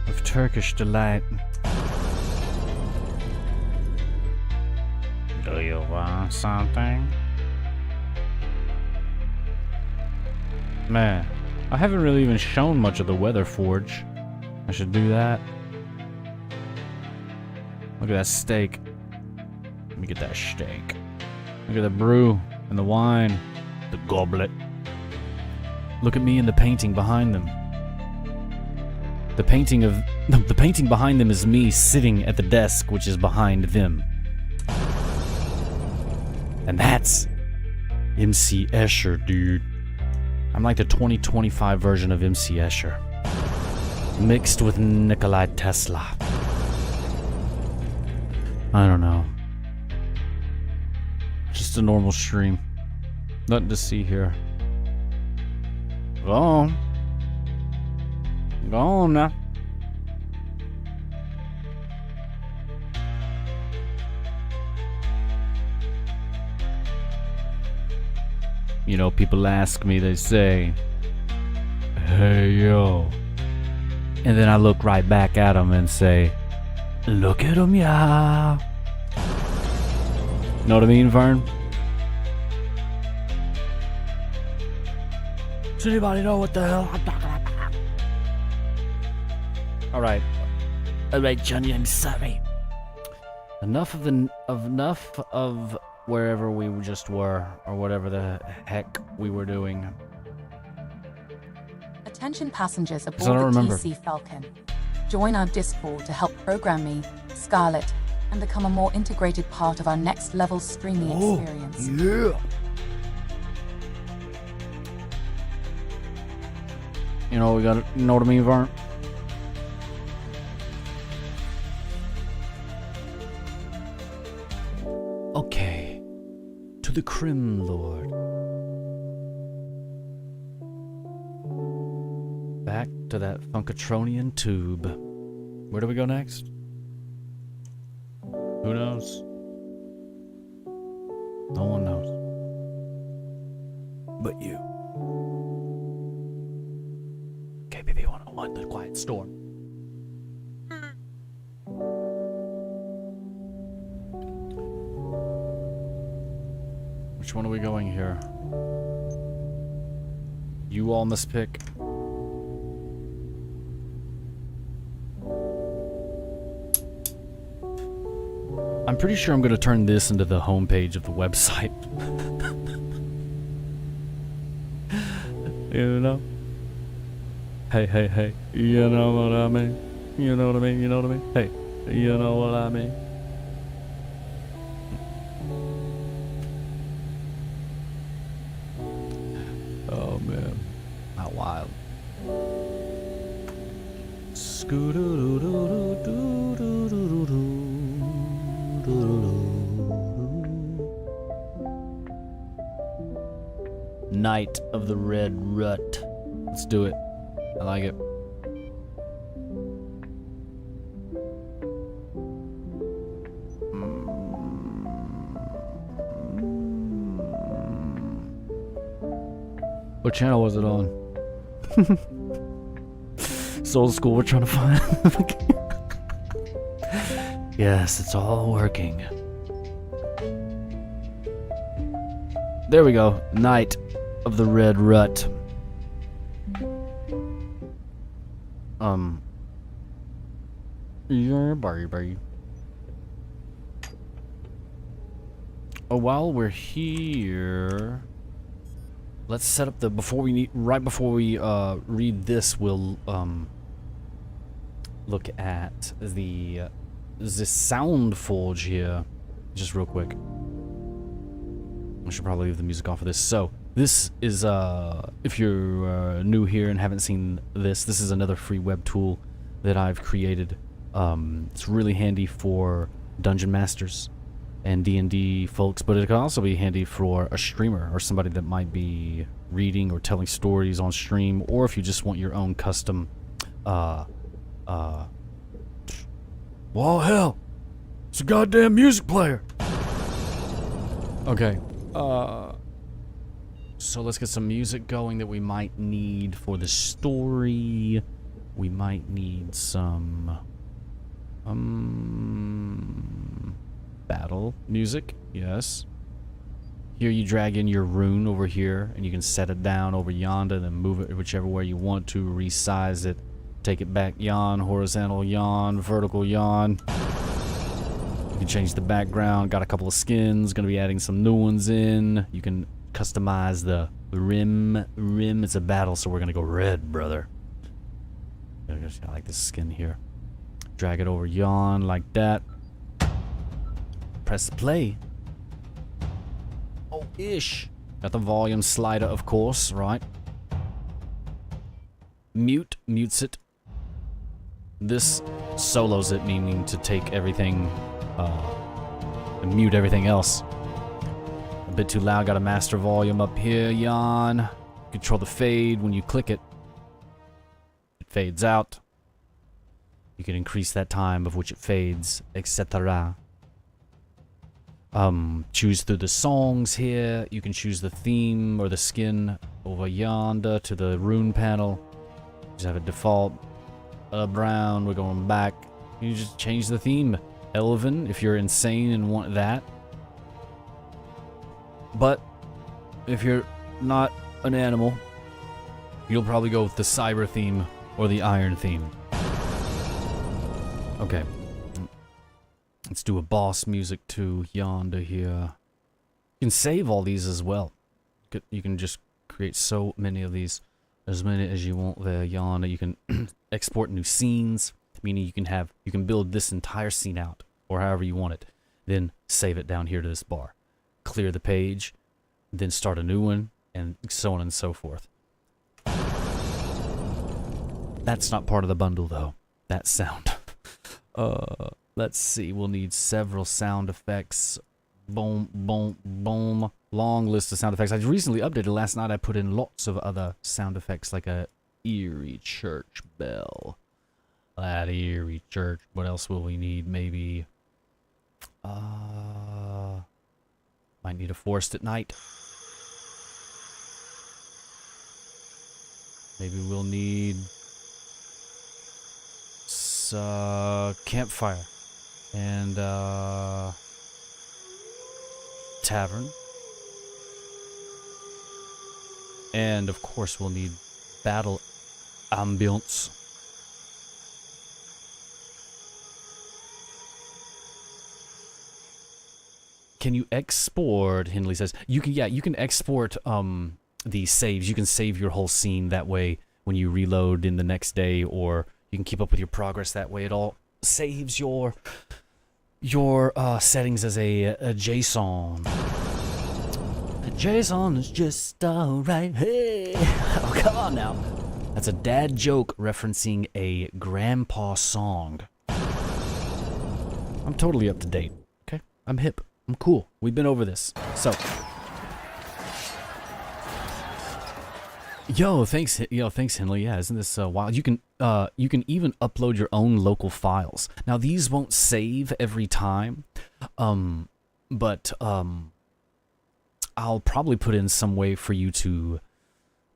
Speaker 2: of Turkish delight. Do you want something? Man, I haven't really even shown much of the Weather Forge. I should do that. Look at that steak. Let me get that steak. Look at the brew and the wine, the goblet. Look at me and the painting behind them. The painting behind them is me sitting at the desk, which is behind them. And that's MC Escher, dude. I'm like the 2025 version of MC Escher, mixed with Nikolai Tesla. I don't know. Just a normal stream. Nothing to see here. Go on. Go on now. You know, people ask me, they say, hey yo. And then I look right back at them and say, look at them, yeah. Know what I mean, Vern? Does anybody know what the hell I'm talking about? Alright. Alright, Johnny, I'm sorry. Enough of wherever we just were, or whatever the heck we were doing.
Speaker 11: Attention passengers aboard the TC Falcon. Join our Discord to help program me, Scarlet, and become a more integrated part of our next level streaming experience.
Speaker 2: Yeah. You know, we gotta, you know what I mean, Vern? Okay. to the Crim Lord. Back to that Funkatronian tube. Where do we go next? Who knows? No one knows. But you. KPP 101, The Quiet Storm. Which one are we going here? You all must pick. I'm pretty sure I'm going to turn this into the homepage of the website. You know? Hey, hey, hey. You know what I mean? You know what I mean? You know what I mean? Hey, you know what I mean? Oh, man. How wild. Night of the Red Rut. Let's do it. I like it. What channel was it on? It's old school, we're trying to find. Yes, it's all working. There we go. Night of the Red Rut. Yeah, Barbie. Oh, while we're here, let's set up the right before we read this. We'll look at the sound forge here, just real quick. I should probably leave the music off of this. So this is if you're new here and haven't seen this is another free web tool that I've created. It's really handy for dungeon masters and D&D folks, but it can also be handy for a streamer or somebody that might be reading or telling stories on stream, or if you just want your own custom well, hell, it's a goddamn music player. Okay, so let's get some music going that we might need for the story. We might need some battle music, yes. Here you drag in your rune over here, and you can set it down over yonder, then move it whichever way you want to, resize it, take it back, yawn, horizontal yawn, vertical yawn. You can change the background, got a couple of skins, gonna be adding some new ones in. You can customize the rim. It's a battle, so we're gonna go red, brother. I like this skin here. Drag it over yawn like that. Press play. Oh, ish. Got the volume slider, of course, right? Mutes it. This solos it, meaning to take everything and mute everything else. A bit too loud, got a master volume up here, yawn. Control the fade when you click it. It fades out. You can increase that time of which it fades, etc. Choose through the songs here. You can choose the theme or the skin over yonder to the rune panel. Just have a default brown. We're going back. You just change the theme. Elven, if you're insane and want that. But if you're not an animal, you'll probably go with the cyber theme or the iron theme. Okay. Let's do a boss music to yonder here. You can save all these as well. You can just create so many of these, as many as you want there, yonder. You can export new scenes, meaning you can build this entire scene out, or however you want it. Then save it down here to this bar. Clear the page, then start a new one, and so on and so forth. That's not part of the bundle though, that sound. Let's see, we'll need several sound effects. Boom, boom, boom. Long list of sound effects. I recently updated. Last night I put in lots of other sound effects like a eerie church bell. That eerie church. What else will we need? Maybe... might need a forest at night. Maybe we'll need... campfire. And, tavern. And, of course, we'll need battle ambience. Can you export, Henley says. You can export, the saves. You can save your whole scene that way when you reload in the next day, or you can keep up with your progress that way. It all saves your settings as a JSON. JSON is just alright. Hey, oh come on now. That's a dad joke referencing a grandpa song. I'm totally up to date. Okay, I'm hip. I'm cool. We've been over this. So, thanks Henley. Yeah, isn't this wild? You can even upload your own local files. Now these won't save every time, but I'll probably put in some way for you to,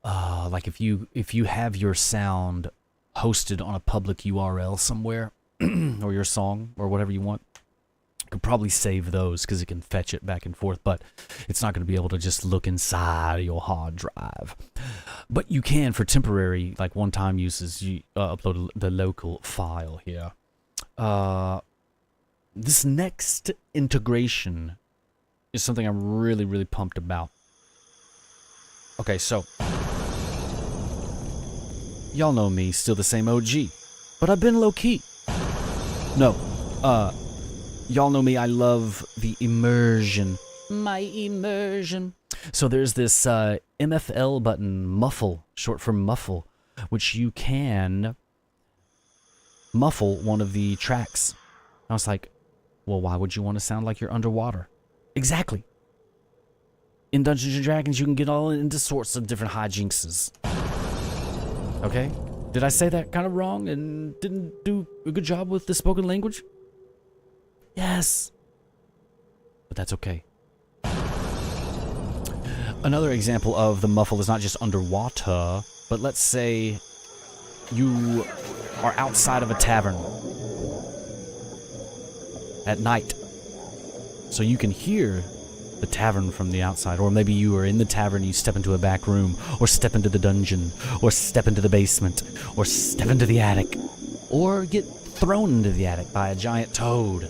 Speaker 2: like if you have your sound hosted on a public URL somewhere, or your song or whatever you want, you could probably save those because it can fetch it back and forth, but it's not going to be able to just look inside your hard drive. But you can, for temporary, like one-time uses, you upload the local file here. This next integration is something I'm really, really pumped about. Okay, so y'all know me, still the same OG, but I've been low-key. No, y'all know me, I love the immersion. My immersion. So there's this MFL button, muffle, short for muffle, which you can muffle one of the tracks. I was like, well, why would you want to sound like you're underwater? Exactly. In Dungeons & Dragons, you can get all into sorts of different hijinxes. Okay? Did I say that kind of wrong and didn't do a good job with the spoken language? Yes. But that's okay. Another example of the muffle is not just underwater, but let's say you are outside of a tavern at night. So you can hear the tavern from the outside, or maybe you are in the tavern, you step into a back room, or step into the dungeon, or step into the basement, or step into the attic, or get thrown into the attic by a giant toad.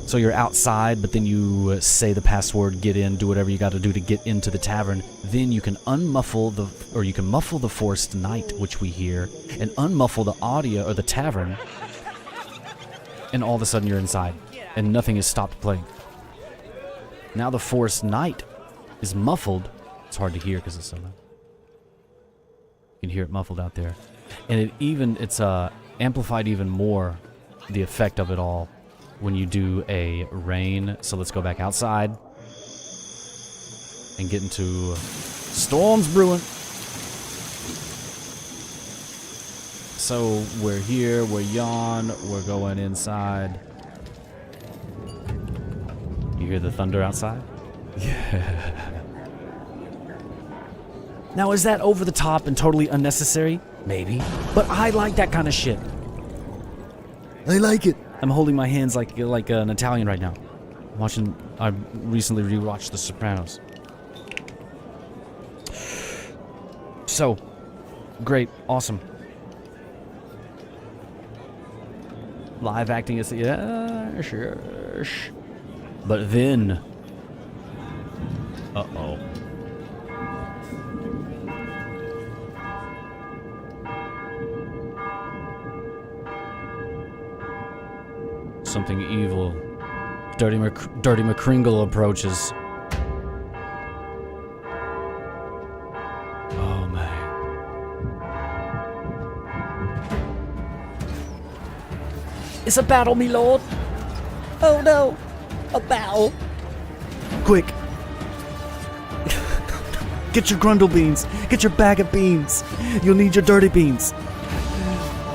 Speaker 2: So you're outside, but then you say the password, get in, do whatever you got to do to get into the tavern. Then you can muffle the forest night, which we hear, and unmuffle the audio or the tavern, and all of a sudden you're inside, and nothing has stopped playing. Now the forest night is muffled. It's hard to hear because it's so loud. You can hear it muffled out there, and it's amplified even more, the effect of it all, when you do a rain. So let's go back outside and get into storms brewing. So we're here, we're yawn, we're going inside. You hear the thunder outside? Yeah. Now is that over the top and totally unnecessary? Maybe. But I like that kind of shit. I like it. I'm holding my hands like an Italian right now. I recently rewatched The Sopranos. So, great, awesome. Live acting is, yeah, sure. But then, uh-oh. Something evil. Dirty McCringle approaches. Oh, man. It's a battle, me lord. Oh, no. A bow. Quick. Get your grundle beans. Get your bag of beans. You'll need your dirty beans.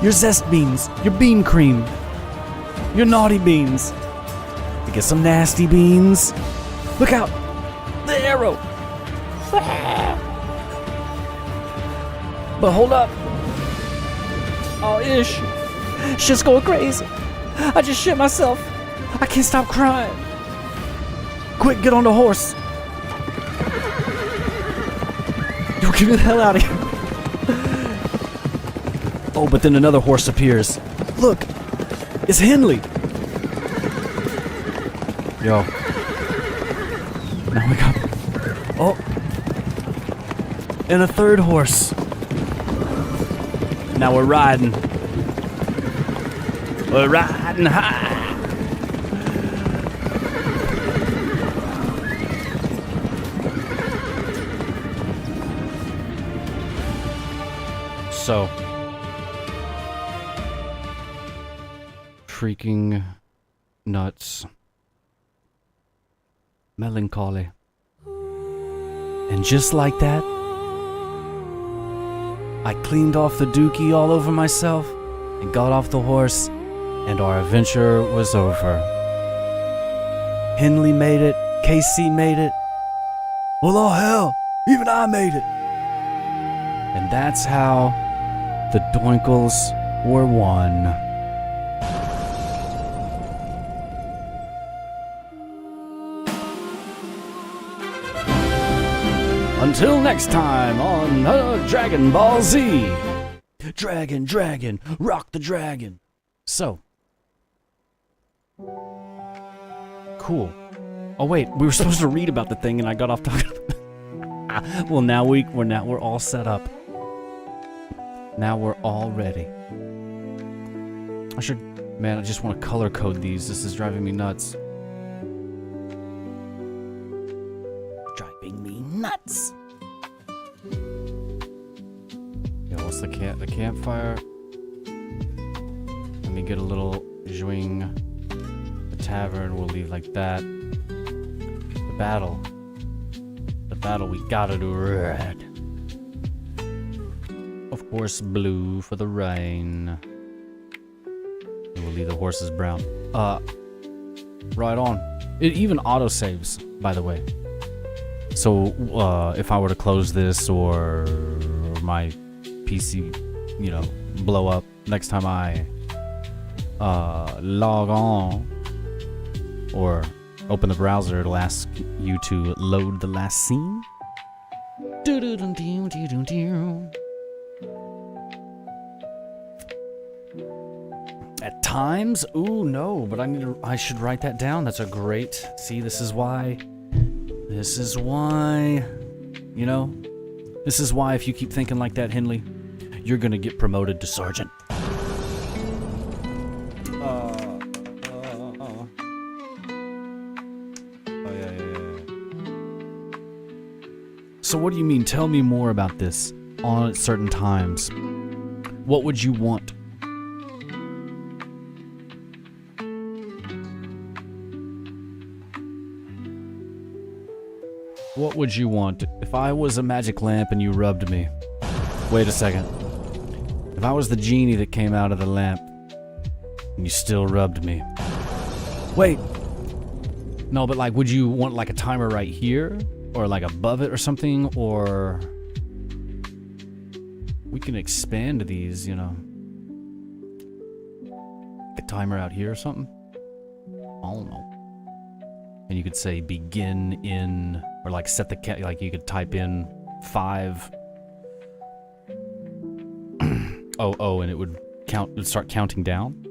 Speaker 2: Your zest beans. Your bean cream. Your naughty beans. You get some nasty beans. Look out. The arrow. But hold up. Oh, ish. Shit's going crazy. I just shit myself. I can't stop crying. Quick, get on the horse. Yo, get me the hell out of here. Oh, but then another horse appears. Look, it's Henley. Yo. Now we got... Oh. And a third horse. Now we're riding. We're riding high. So, freaking nuts. Melancholy. And just like that, I cleaned off the dookie all over myself and got off the horse, and our adventure was over. Henley made it, KC made it. Well, oh hell, even I made it. And that's how the Doinkles were won. Until next time on Dragon Ball Z. Dragon, dragon, rock the dragon. So. Cool. Oh wait, we were supposed to read about the thing and I got off talking. Well, now we're all set up. Now we're all ready. I just want to color code these. This is driving me nuts. Driving me nuts. Yeah, what's the campfire? Let me get a little zwing. The tavern we'll leave like that. The battle, we gotta do red. Of course, blue for the rain. And we'll leave the horses brown. Right on. It even autosaves, by the way. So, if I were to close this or my PC, blow up next time I log on or open the browser, it'll ask you to load the last scene. At times, ooh no, but I should write that down. That's a great. See, this is why. This is why if you keep thinking like that, Henley, you're gonna get promoted to sergeant. So what do you mean? Tell me more about this. On certain times, what would you want? What would you want if I was a magic lamp and you rubbed me? Wait a second. If I was the genie that came out of the lamp and you still rubbed me. Wait. No, but like, would you want like a timer right here? Or like above it or something? Or we can expand these, A timer out here or something? I don't know. And you could say begin in, or like set the like you could type in 5 oh, and it would start counting down.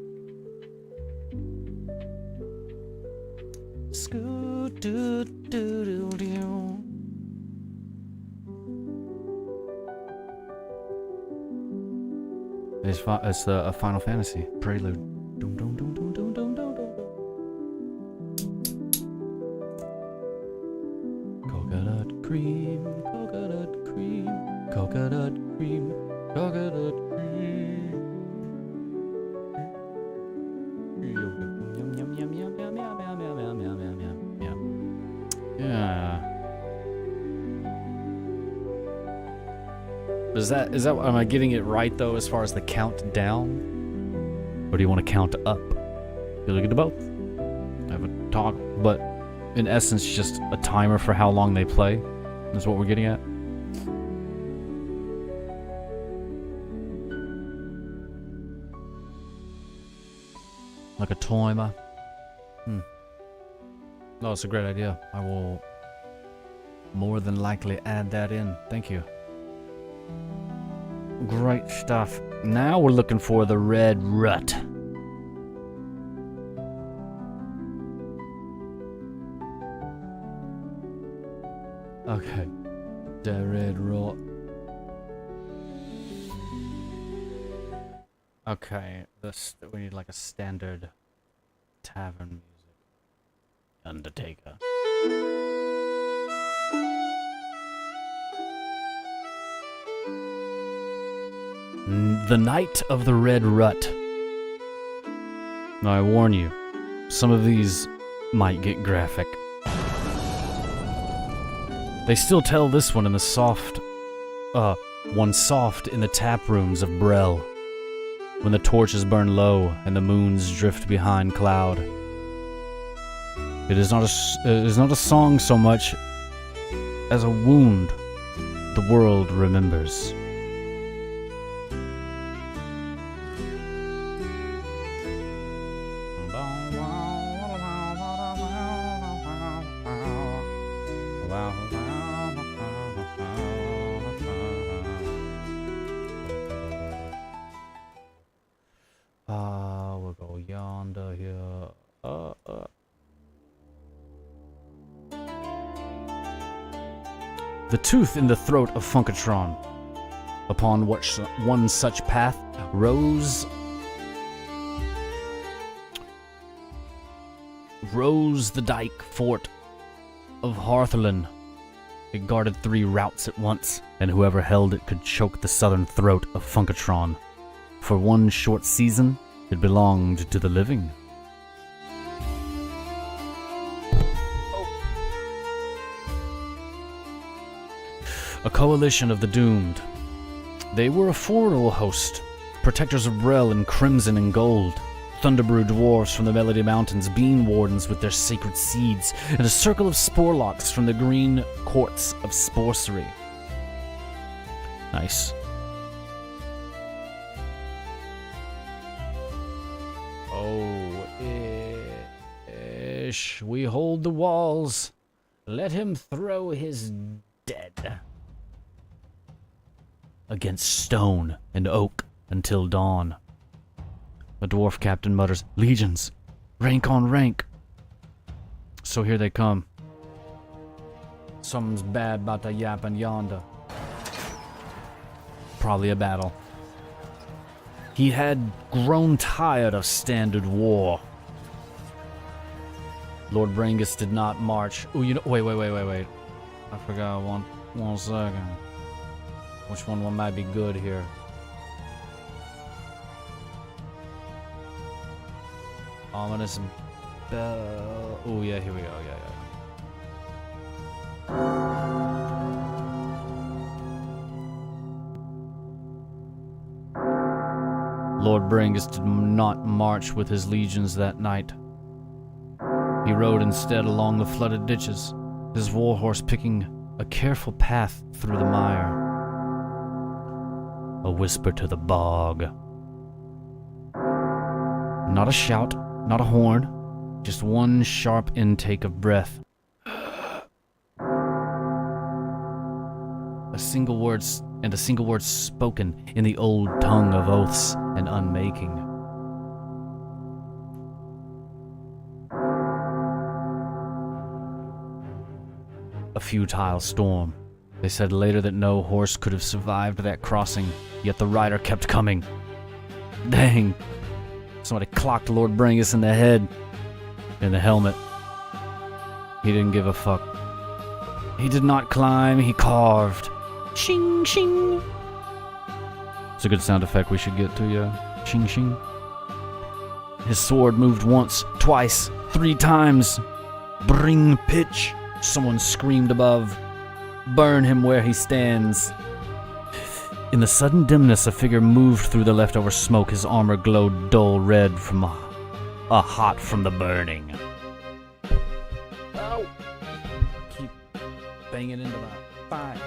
Speaker 2: It's a Final Fantasy prelude. Coconut cream, coconut cream, coconut cream, coconut cream. Yum yum yum yum yum yum yum yum yum yum yum yum. Is that am I getting it right though as far as the count down? Or do you want to count up? You look at the both. Have a talk, but in essence just a timer for how long they play. Is what we're getting at. Like a timer. No, it's a great idea. I will more than likely add that in. Thank you. Great stuff. Now we're looking for the red rut. Okay. The red rut. Okay, we need like a standard tavern music. Undertaker. The Night of the Red Rut. Now I warn you, some of these might get graphic. They still tell this one in the soft in the tap rooms of Brel, when the torches burn low and the moons drift behind cloud. It is not a song so much as a wound the world remembers. We'll go yonder here. The tooth in the throat of Funkatron, upon which one such path rose the dike fort of Hartherlin. It guarded 3 routes at once, and whoever held it could choke the southern throat of Funkatron. For one short season, it belonged to the living. A coalition of the doomed. They were a formidable host, protectors of Brel in crimson and gold, Thunderbrew dwarves from the Melody Mountains, bean wardens with their sacred seeds, and a circle of sporelocks from the green courts of Sporcery. Nice. Oh, ish, we hold the walls. Let him throw his dead against stone and oak until dawn. The dwarf captain mutters, legions, rank on rank. So here they come. Something's bad about to yappin' yonder. Probably a battle. He had grown tired of standard war. Lord Brangus did not march. Oh, you know, wait. I forgot one second. Which one might be good here? Ominous bell. Oh yeah, here we go. Lord Brangus did not march with his legions that night. He rode instead along the flooded ditches, his warhorse picking a careful path through the mire. A whisper to the bog. Not a shout, not a horn, just one sharp intake of breath. A single word spoken in the old tongue of oaths and unmaking. A futile storm. They said later that no horse could have survived that crossing, yet the rider kept coming. Dang. Somebody clocked Lord Brangus in the head. In the helmet. He didn't give a fuck. He did not climb, he carved. Shing, shing. It's a good sound effect we should get to, yeah. Shing, shing. His sword moved once, twice, 3 times. Bring pitch, someone screamed above. Burn him where he stands.
Speaker 8: In the sudden dimness, a figure moved through the leftover smoke. His armor glowed dull red from a hot from the burning. Ow! Keep banging into that. Fine.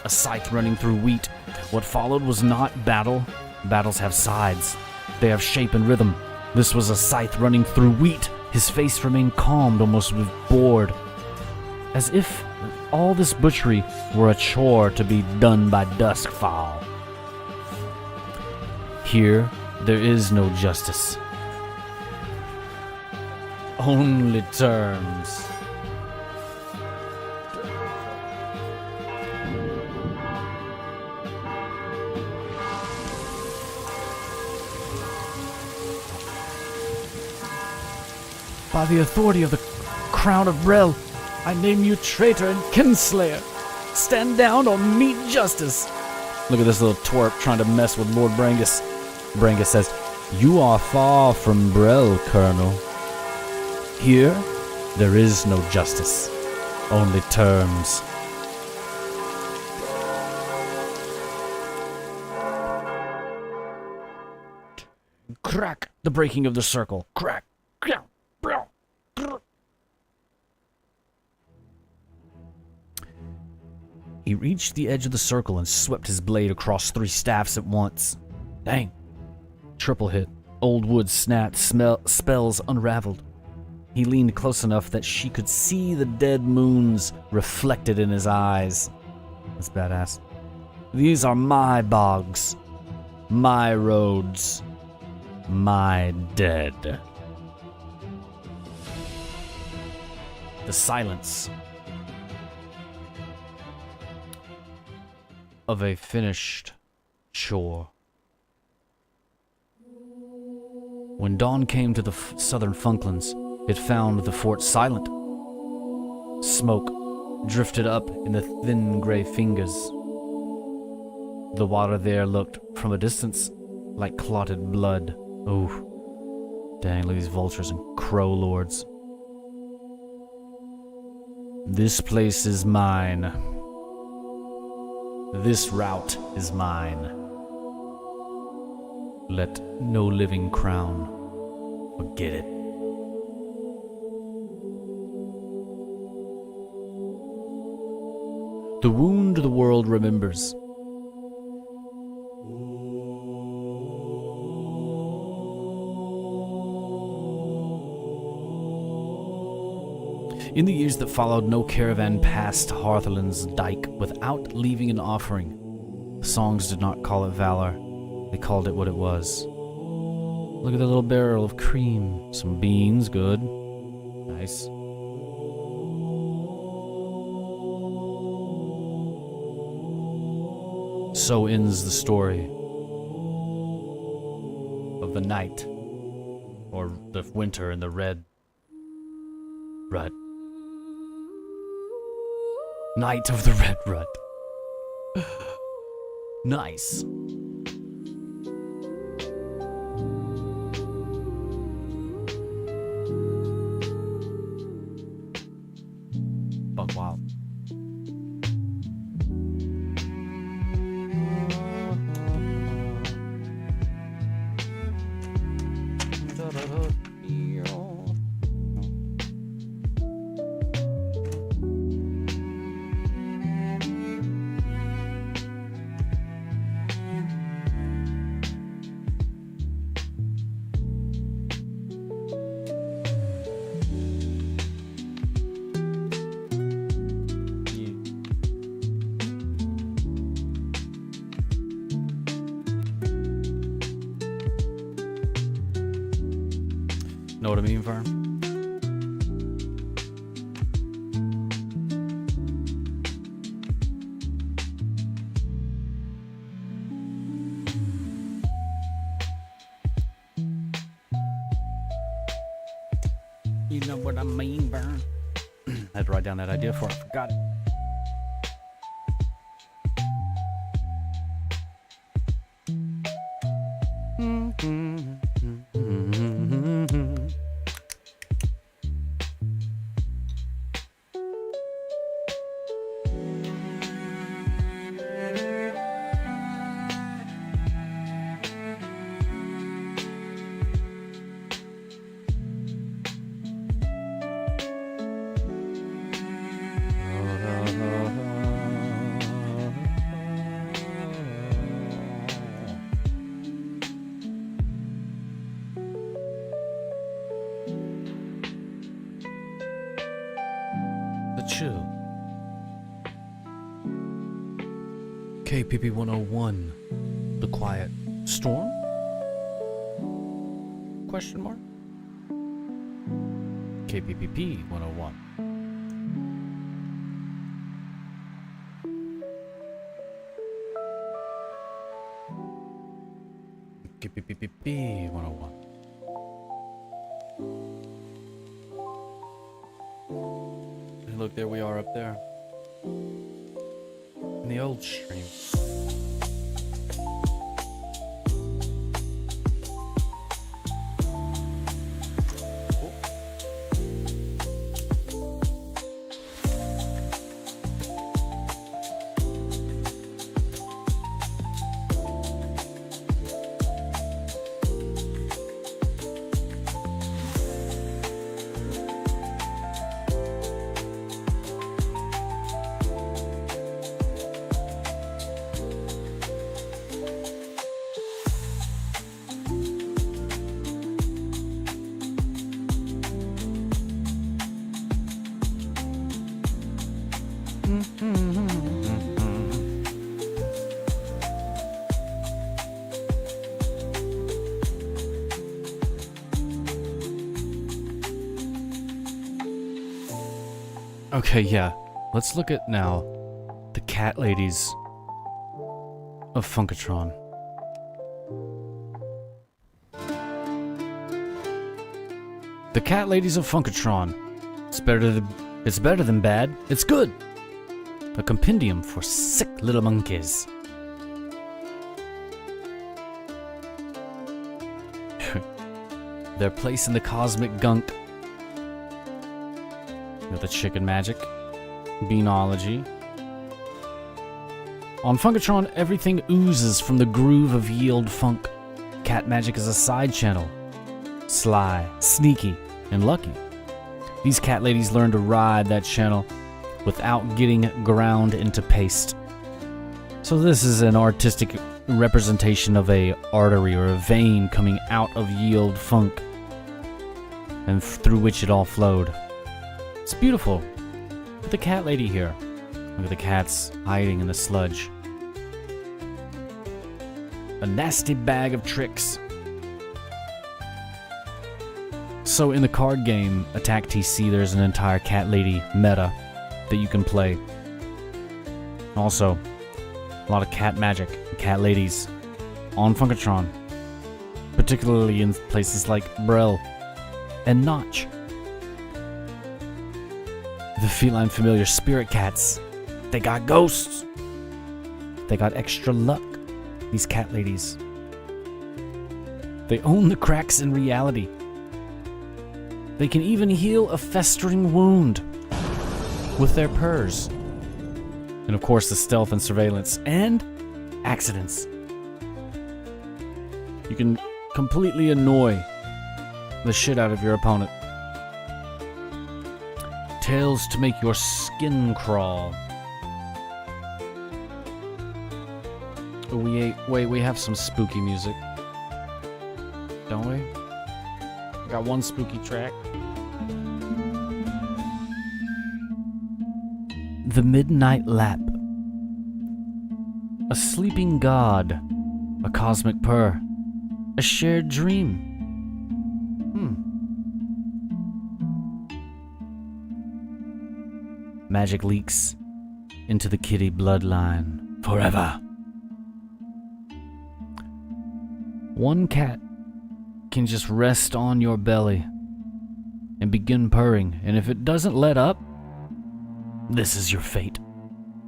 Speaker 8: A scythe running through wheat. What followed was not battle. Battles have sides. They have shape and rhythm. This was a scythe running through wheat. His face remained calmed, almost bored. As if all this butchery were a chore to be done by duskfall. Here, there is no justice. Only terms. By the authority of the Crown of Brel, I name you traitor and kinslayer. Stand down or meet justice. Look at this little twerp trying to mess with Lord Brangus. Brangus says, "You are far from Brel, Colonel. Here, there is no justice, only terms." Crack! The breaking of the circle. Crack! Crack! He reached the edge of the circle and swept his blade across 3 staffs at once. Dang. Triple hit. Old wood snapped, spells unraveled. He leaned close enough that she could see the dead moons reflected in his eyes. That's badass. These are my bogs, my roads, my dead. The silence of a finished chore. When dawn came to the southern Falklands, it found the fort silent. Smoke drifted up in the thin gray fingers. The water there looked, from a distance, like clotted blood. Ooh. Dang, look at these vultures and crow lords. This place is mine. This route is mine. Let no living crown forget it. The wound the world remembers. In the years that followed, no caravan passed Harthaland's dike without leaving an offering. The songs did not call it valor. They called it what it was. Look at the little barrel of cream. Some beans, good. Nice. So ends the story of the night, or the winter in the red rut. Night of the red rut. Nice. Buck wild. Know what I mean, Vern? You know what I mean, Vern? I had to write down that idea before I forgot it.
Speaker 2: chill. KPP 101. The Quiet Storm? Question mark? KPPP 101. KPPP 101. And look, there we are up there. In the old stream. Okay, yeah. Let's look at now the cat ladies of Funkatron. The cat ladies of Funkatron. It's better than bad. It's good. A compendium for sick little monkeys. Their place in the cosmic gunk. With the chicken magic, beanology. On Funkatron, everything oozes from the groove of yield funk. Cat magic is a side channel. Sly, sneaky, and lucky. These cat ladies learn to ride that channel without getting ground into paste. So this is an artistic representation of a artery or a vein coming out of yield funk and through which it all flowed. It's beautiful. Look at the cat lady here. Look at the cats hiding in the sludge. A nasty bag of tricks. So in the card game Attack TC, there's an entire cat lady meta that you can play. Also, a lot of cat magic and cat ladies on Funkatron, particularly in places like Brel and Notch. The feline familiar spirit cats, they got ghosts. They got extra luck, these cat ladies. They own the cracks in reality. They can even heal a festering wound with their purrs. And of course the stealth and surveillance and accidents. You can completely annoy the shit out of your opponent. Tales to make your skin crawl. We have some spooky music, don't we? Got one spooky track. The Midnight Lap. A sleeping god. A cosmic purr. A shared dream. Magic leaks into the kitty bloodline forever. One cat can just rest on your belly and begin purring, and if it doesn't let up, this is your fate.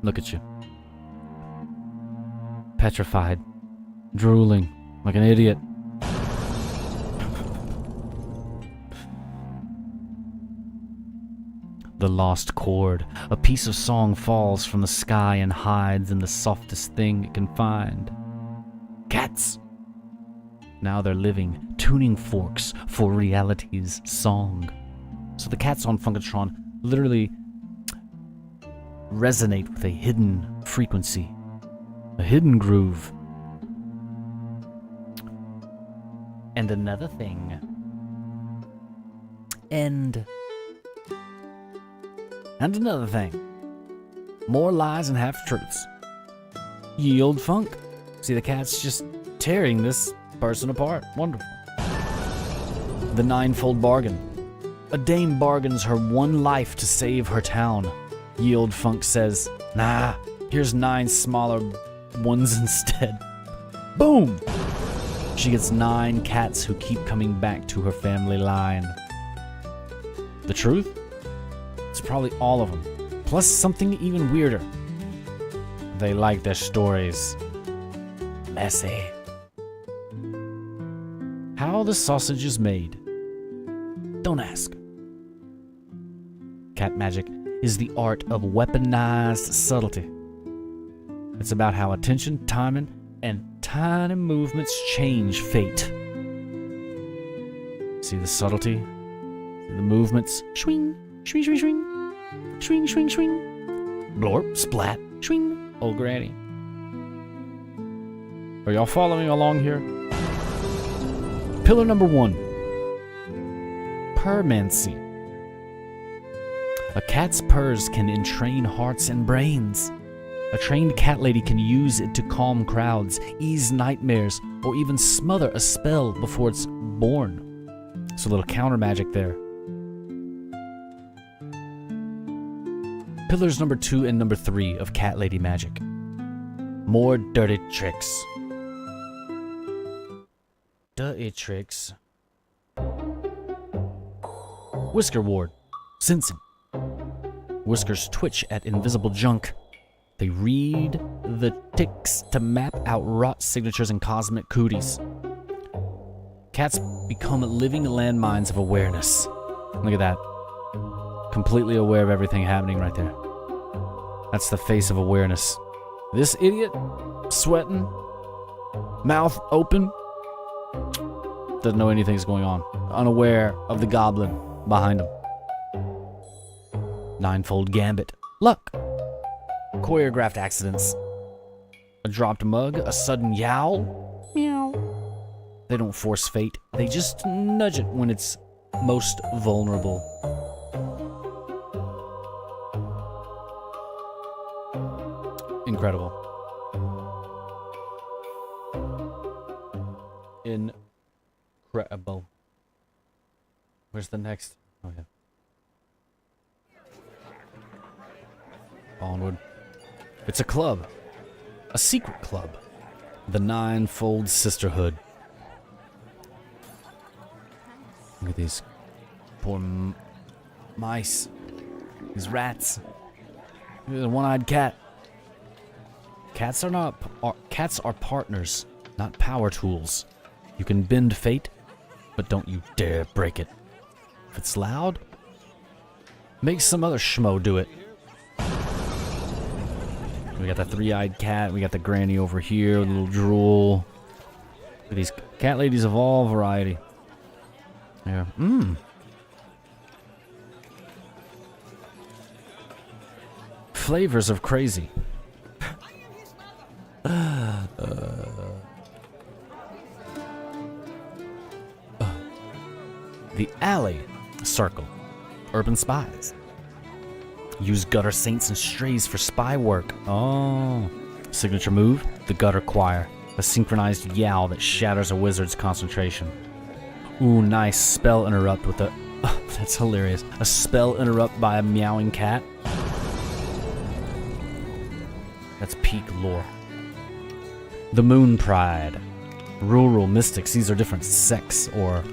Speaker 2: Look at you. Petrified, drooling like an idiot. The lost chord. A piece of song falls from the sky and hides in the softest thing it can find. Cats. Now they're living tuning forks for reality's song. So the cats on Funkatron literally resonate with a hidden frequency, a hidden groove. And another thing. And And another thing. More lies and half-truths. Ye old funk. See, the cat's just tearing this person apart. Wonderful. The ninefold bargain. A dame bargains her one life to save her town. Ye old funk says, nah, here's 9 smaller ones instead. Boom! She gets 9 cats who keep coming back to her family line. The truth? It's probably all of them. Plus something even weirder. They like their stories messy. How the sausage is made? Don't ask. Cat magic is the art of weaponized subtlety. It's about how attention, timing, and tiny movements change fate. See the subtlety? See the movements? Swing, swing, swing, swing. Swing, swing, swing. Blorp, splat, swing. Oh, granny. Are y'all following along here? Pillar number 1. Purrmancy. A cat's purrs can entrain hearts and brains. A trained cat lady can use it to calm crowds, ease nightmares, or even smother a spell before it's born. So a little counter magic there. Pillars number 2 and number 3 of cat lady magic. More dirty tricks. Dirty tricks. Whisker ward. Sensing. Whiskers twitch at invisible junk. They read the ticks to map out rot signatures and cosmic cooties. Cats become living landmines of awareness. Look at that. Completely aware of everything happening right there. That's the face of awareness. This idiot, sweating, mouth open, doesn't know anything's going on. Unaware of the goblin behind him. Ninefold gambit. Luck. Choreographed accidents. A dropped mug, a sudden yowl. Meow. They don't force fate. They just nudge it when it's most vulnerable. Incredible. Incredible. Where's the next? Oh, yeah. Onward. It's a club. A secret club. The Ninefold Sisterhood. Look at these poor mice. These rats. Look at the one-eyed cat. Cats are partners, not power tools. You can bend fate, but don't you dare break it. If it's loud, make some other schmo do it. We got the three-eyed cat. We got the granny over here with a little drool. Look at these cat ladies of all variety. Yeah. Flavors of crazy. The alley circle. Urban spies. Use gutter saints and strays for spy work. Oh. Signature move, the gutter choir. A synchronized yowl that shatters a wizard's concentration. Ooh, nice. Spell interrupt with a... Oh, that's hilarious. A spell interrupt by a meowing cat. That's peak lore. The Moon Pride. Rural mystics. These are different sects or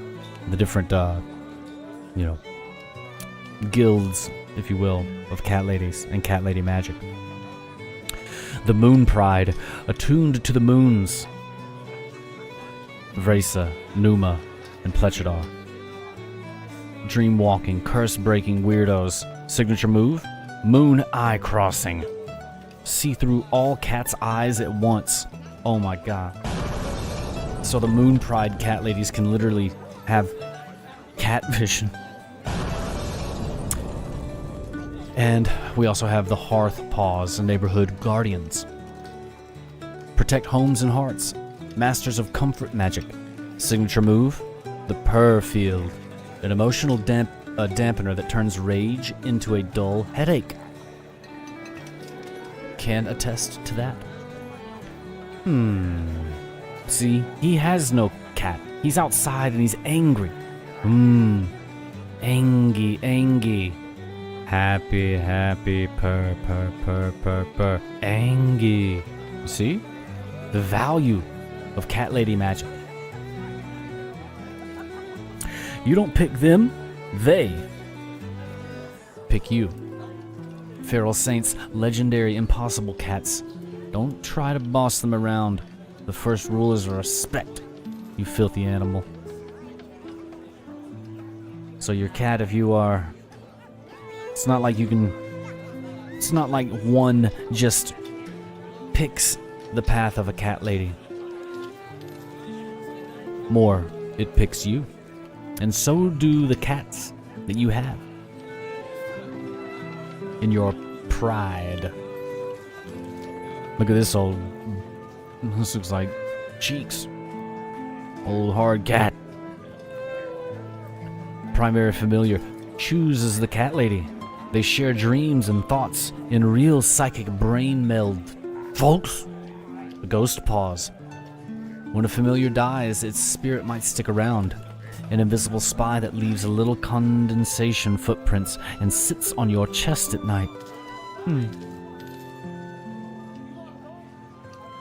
Speaker 2: the different, guilds, if you will, of cat ladies and cat lady magic. The Moon Pride, attuned to the moons. Vresa, Numa, and Plechadar. Dream-walking, curse-breaking weirdos. Signature move, Moon Eye Crossing. See through all cats' eyes at once. Oh my god. So the Moon Pride cat ladies can literally have cat vision. And we also have the Hearth Paws, neighborhood guardians. Protect homes and hearts. Masters of comfort magic. Signature move, the Purr Field. An emotional dampener that turns rage into a dull headache. Can attest to that. See, he has no cat. He's outside and he's angry. Angy. Happy, purr, purr, purr, purr, purr. Angy. You see? The value of cat lady magic. You don't pick them, they pick you. Feral Saints, legendary impossible cats. Don't try to boss them around. The first rule is respect, you filthy animal. So your cat, if you are... It's not like one just picks the path of a cat lady. More, it picks you. And so do the cats that you have. In your pride. Look at this old... This looks like cheeks. Old hard cat. Primary familiar chooses the cat lady. They share dreams and thoughts in real psychic brain meld. Folks, the ghost pause. When a familiar dies, its spirit might stick around. An invisible spy that leaves a little condensation footprints and sits on your chest at night.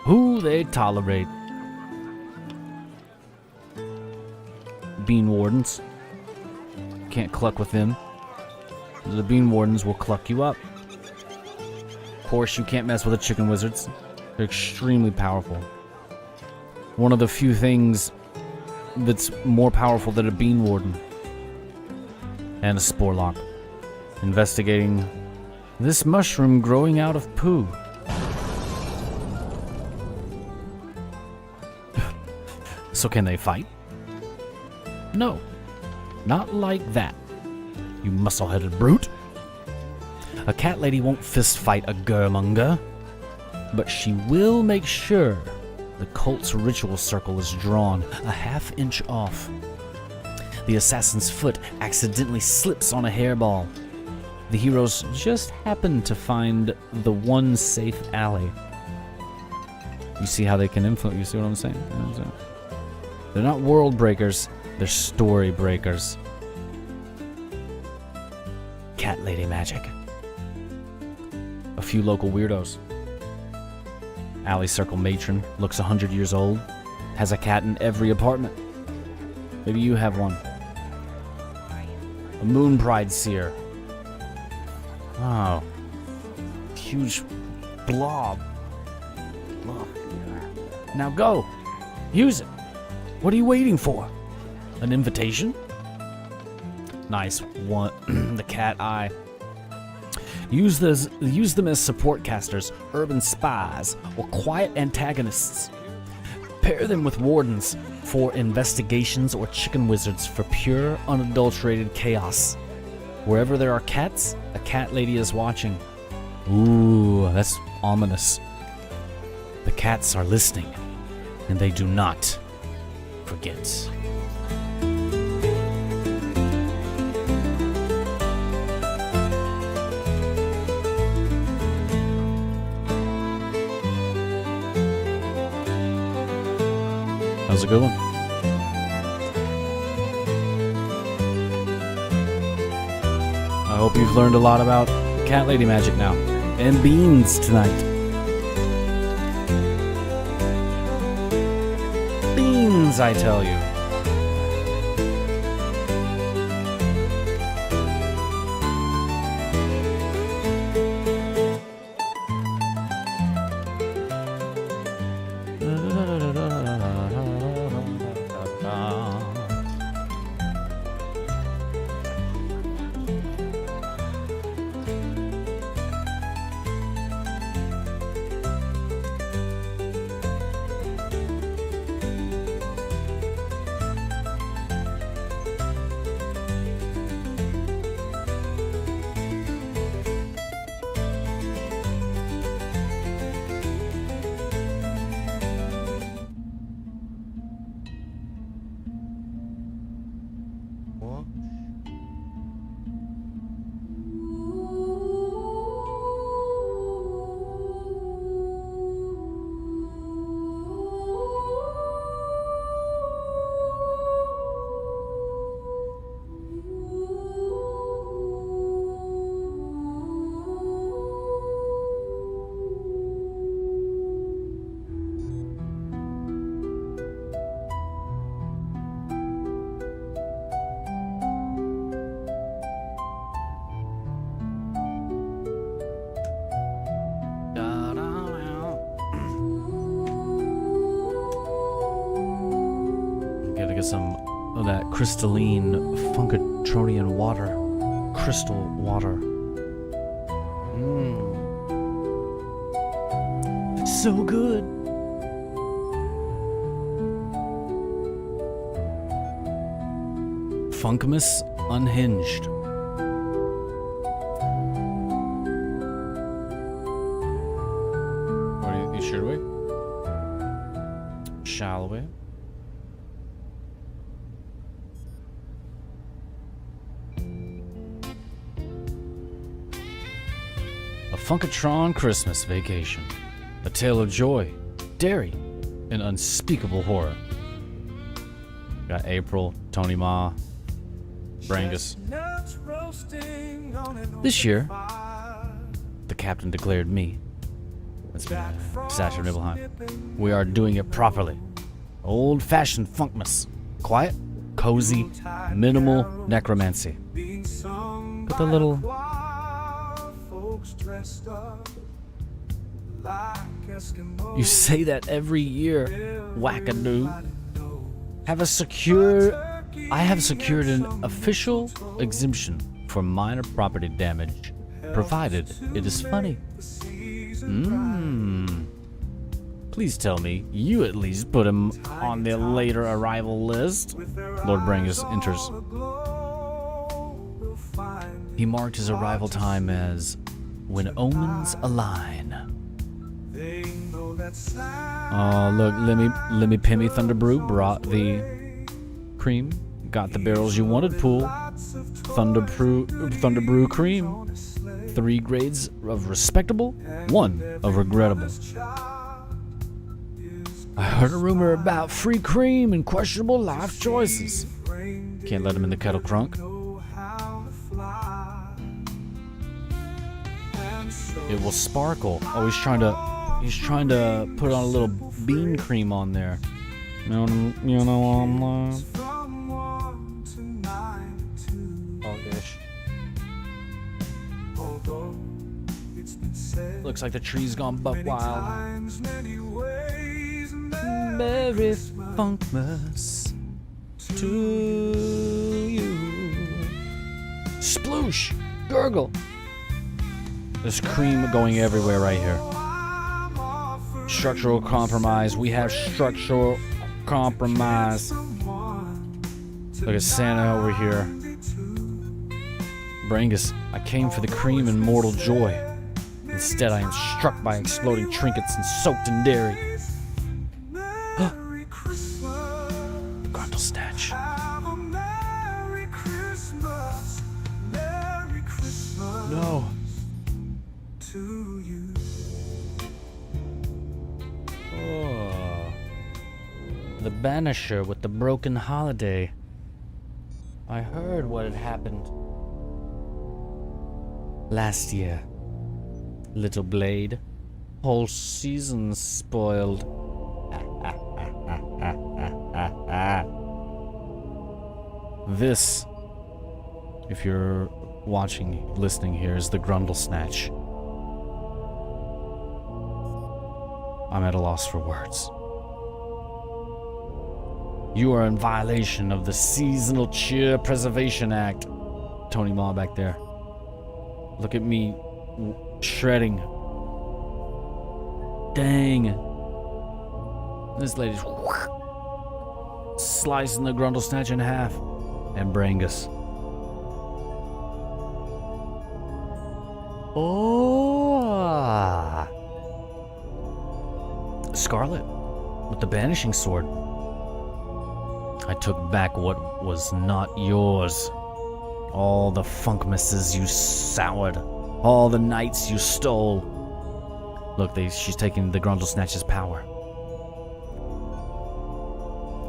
Speaker 2: Who they tolerate. Bean wardens. Can't cluck with them. The bean wardens will cluck you up. Of course, you can't mess with the chicken wizards. They're extremely powerful. One of the few things that's more powerful than a bean warden. And a sporlock. Investigating this mushroom growing out of poo. So can they fight? No. Not like that, you muscle-headed brute. A cat lady won't fist fight a germonger, but she will make sure the cult's ritual circle is drawn a half-inch off. The assassin's foot accidentally slips on a hairball. The heroes just happen to find the one safe alley. You see how they can influence? You see what I'm saying? You know what I'm saying? They're not world breakers. They're story breakers. Cat lady magic. A few local weirdos. Alley Circle matron, looks 100 years old, has a cat in every apartment. Maybe you have one. A moon pride seer. Oh. Huge blob. Look. Now go. Use it. What are you waiting for? An invitation? Nice one. The cat eye. Use them as support casters, urban spies, or quiet antagonists. Pair them with wardens for investigations or chicken wizards for pure, unadulterated chaos. Wherever there are cats, a cat lady is watching. Ooh, that's ominous. The cats are listening, and they do not forget. That was a good one. I hope you've learned a lot about cat lady magic now. And beans tonight. Beans, I tell you. some of that crystalline Funkatronian water. Crystal water. It's so good. Funkmas Unhinged. Should we? Shall we? A Funkatron Christmas Vacation. A tale of joy, dairy, and unspeakable horror. Got April, Tony Ma, Brangus. This year, the captain declared me. That's Satchel Nibelheim. We are doing it properly. Old-fashioned Funkmas. Quiet, cozy, minimal necromancy. With a little... You say that every year, wackadoo. I have secured an official exemption for minor property damage, provided it is funny. Please tell me you at least put him on the later arrival list. Lord Brangus enters. He marked his arrival time as when omens align. Oh, look, Lemmy Pimmy Thunder Brew brought the cream. Got the barrels you wanted, Pool. Thunder Brew cream. 3 grades of respectable, 1 of regrettable. I heard a rumor about free cream and questionable life choices. Can't let him in the kettle crunk. It will sparkle. Oh, he's trying to put on a little bean cream on there. You know what I'm like? Oh gosh. Looks like the tree's gone buck wild. Merry Funkmas to you. Sploosh! Gurgle! There's cream going everywhere right here. Structural compromise. We have structural compromise. Look at Santa over here. Brangus, I came for the cream and mortal joy. Instead, I am struck by exploding trinkets and soaked in dairy. Grundle Snatch. No. Oh. The Banisher with the broken holiday. I heard what had happened last year. Little Blade. Whole season spoiled. This, if you're watching, listening here, is the Grundle Snatch. I'm at a loss for words. You are in violation of the Seasonal Cheer Preservation Act. Tony Ma back there. Look at me shredding. Dang. This lady's slicing the Grundle Snatch in half. And Brangus. Oh. Scarlet with the Banishing Sword. I took back what was not yours. All the Funkmasses you soured. All the nights you stole. Look, she's taking the Grundle Snatch's power.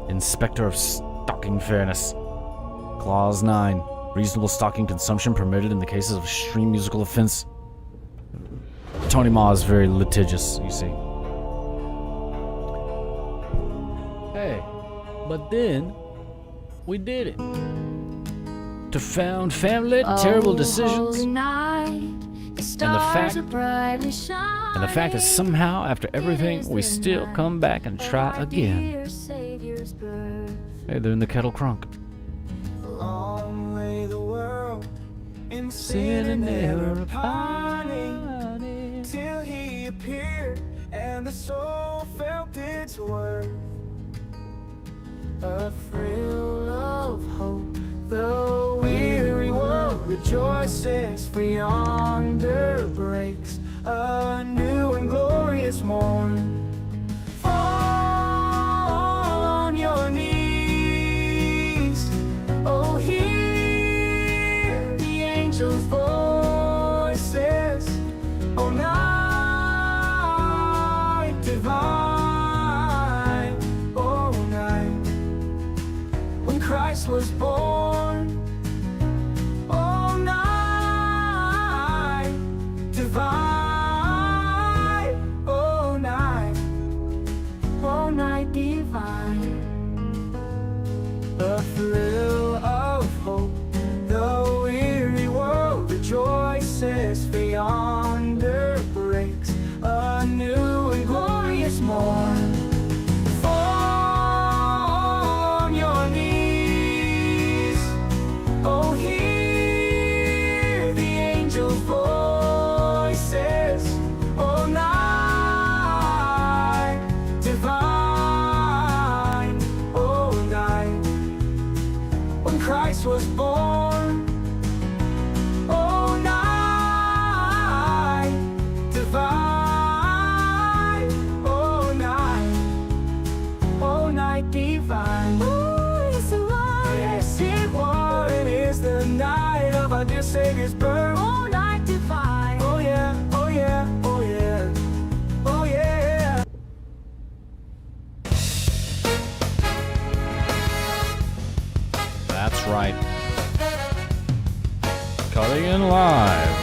Speaker 2: Inspector of Stocking Fairness. Clause 9. Reasonable stocking consumption permitted in the cases of extreme musical offense. Tony Ma is very litigious, you see. Hey, but then we did it. To found family, terrible decisions, and the fact that somehow, after everything, we still come back and try again. Hey, they're in the kettle crunk.
Speaker 10: Long lay the world in sin and error pining, till he appeared and the soul felt its worth. A thrill of hope, the weary world rejoices, for yonder breaks a new and glorious morn. Fall on your knees, oh hear the angels' voices, oh night divine, oh night when Christ was born, oh night divine, oh night divine. The thrill of hope, the weary world rejoices, for yonder breaks a new and glorious morn. Fall on your knees, oh hear the angels' voices, oh night divine, oh night when Christ was born, oh night divine, oh night divine. Oh, yes it was, yes it was. It is the night of our dear Savior's birth. Oh night divine. Oh yeah, oh yeah, oh yeah, oh yeah.
Speaker 2: That's right. Cutting in live.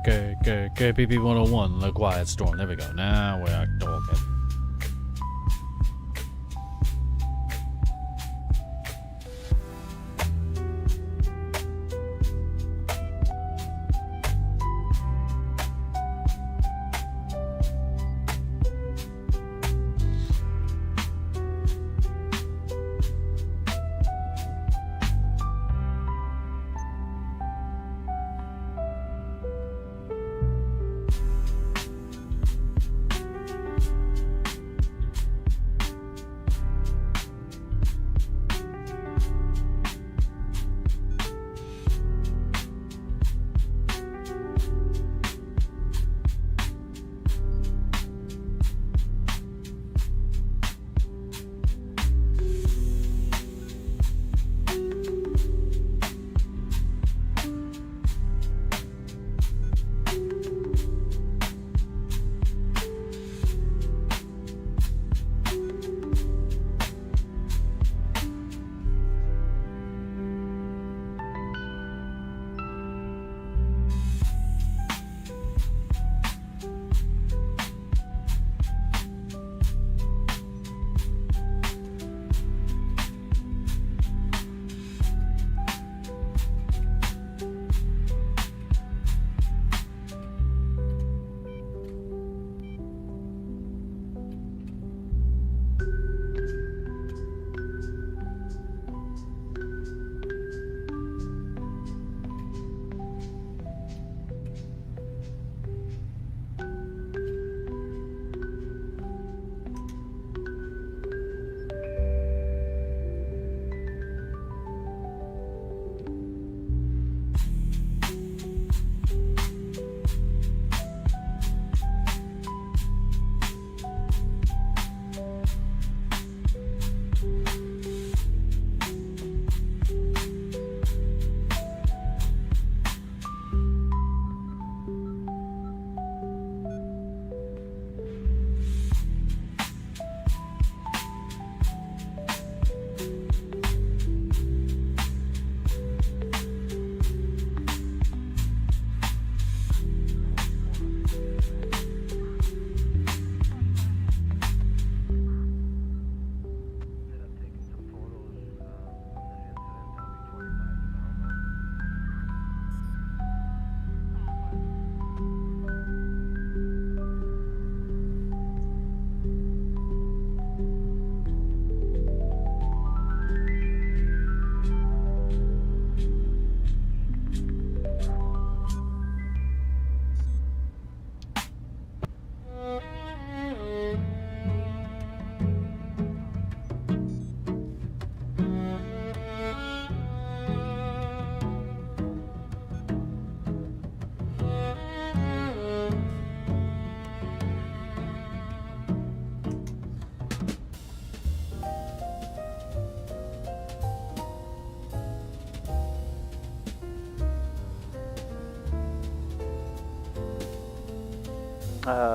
Speaker 2: KPP 101, The Quiet Storm. There we go. Now we're talking.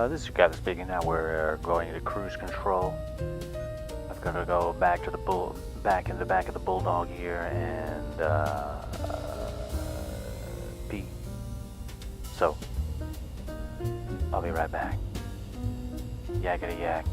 Speaker 9: This is your captain speaking. Now we're going to cruise control. I've got to go back to the back in the back of the Bulldog here and pee. So I'll be right back. Yakety yak.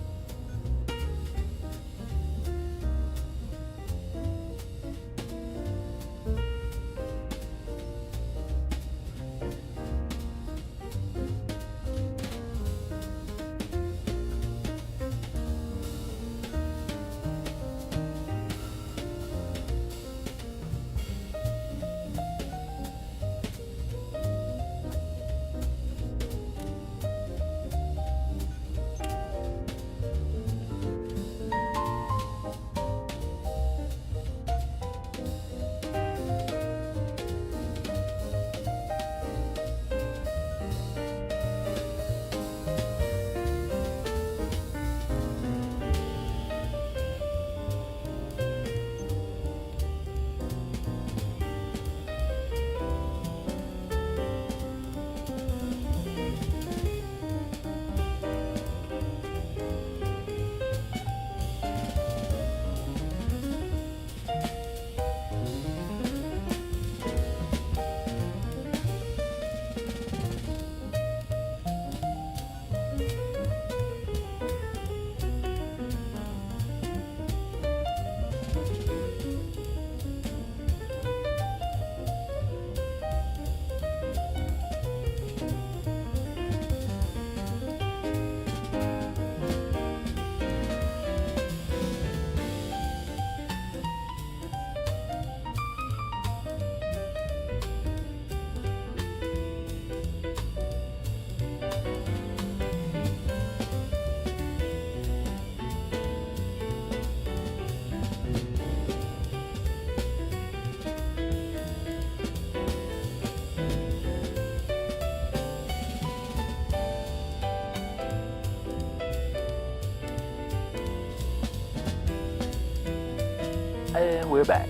Speaker 9: And we're back.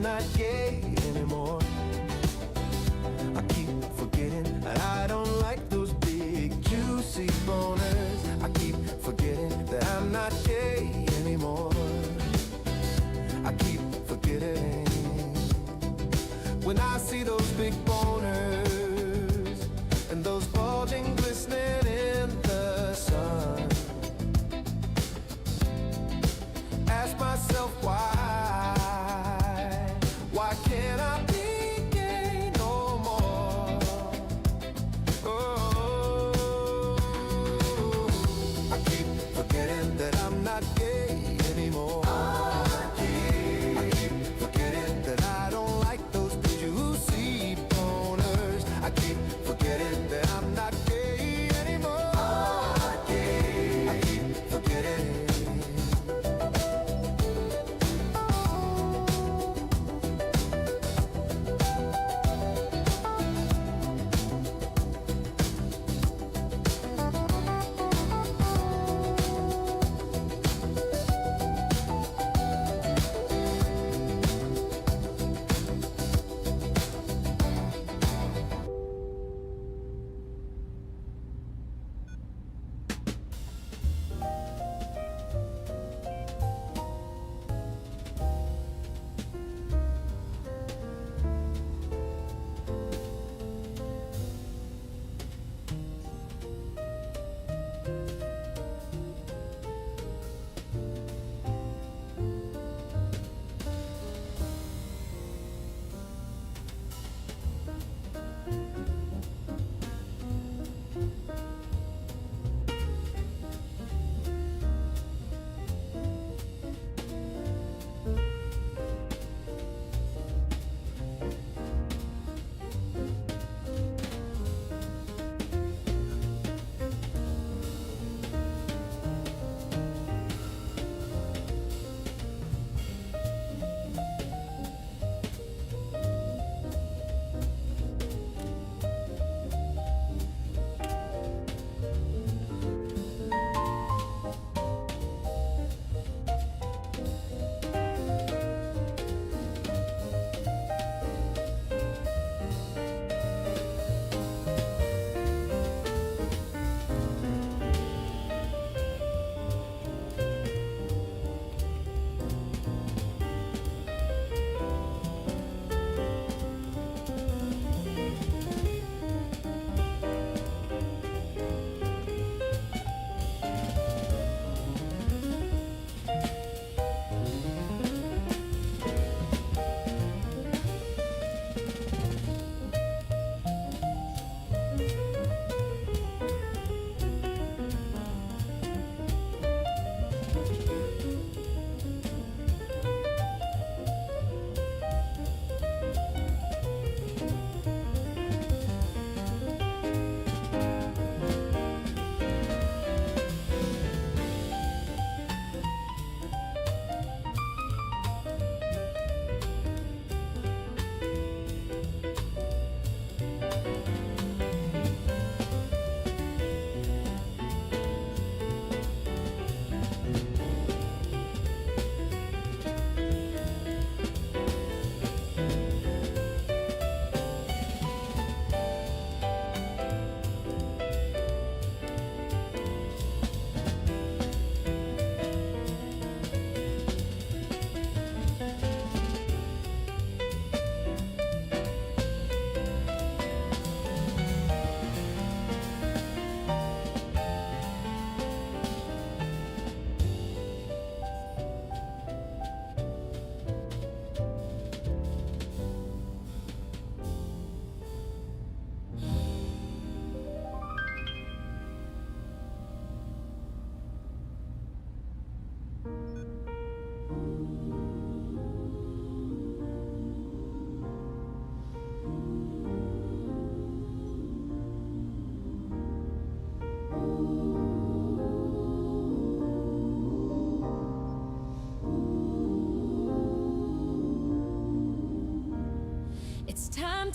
Speaker 10: not gay anymore. I keep forgetting that I don't like those big juicy boners. I keep forgetting that I'm not gay anymore. I keep forgetting when I see those big boners and those bulging glistening in the sun. Ask myself why can't I be gay no more? Oh, I keep forgetting that I'm not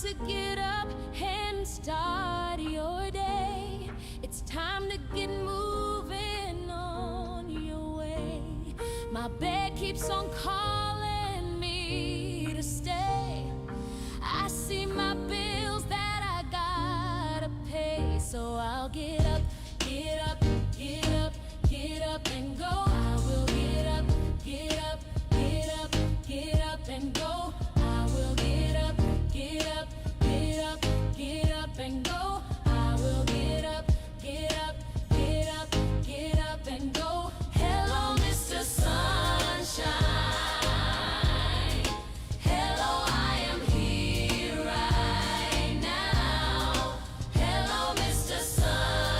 Speaker 12: to get up and start your day. It's time to get moving on your way. My bed keeps on calling me to stay. I see my bills that I gotta pay, so I'll get up, get up, get up, get up and go. I will get up, get up, get up, get up and go. I will get up, get up, get up, get up and go. I will get up, get up, get up, get up and go. Hello, Mr. Sunshine. Hello, I am here right now. Hello, Mr. Sunshine.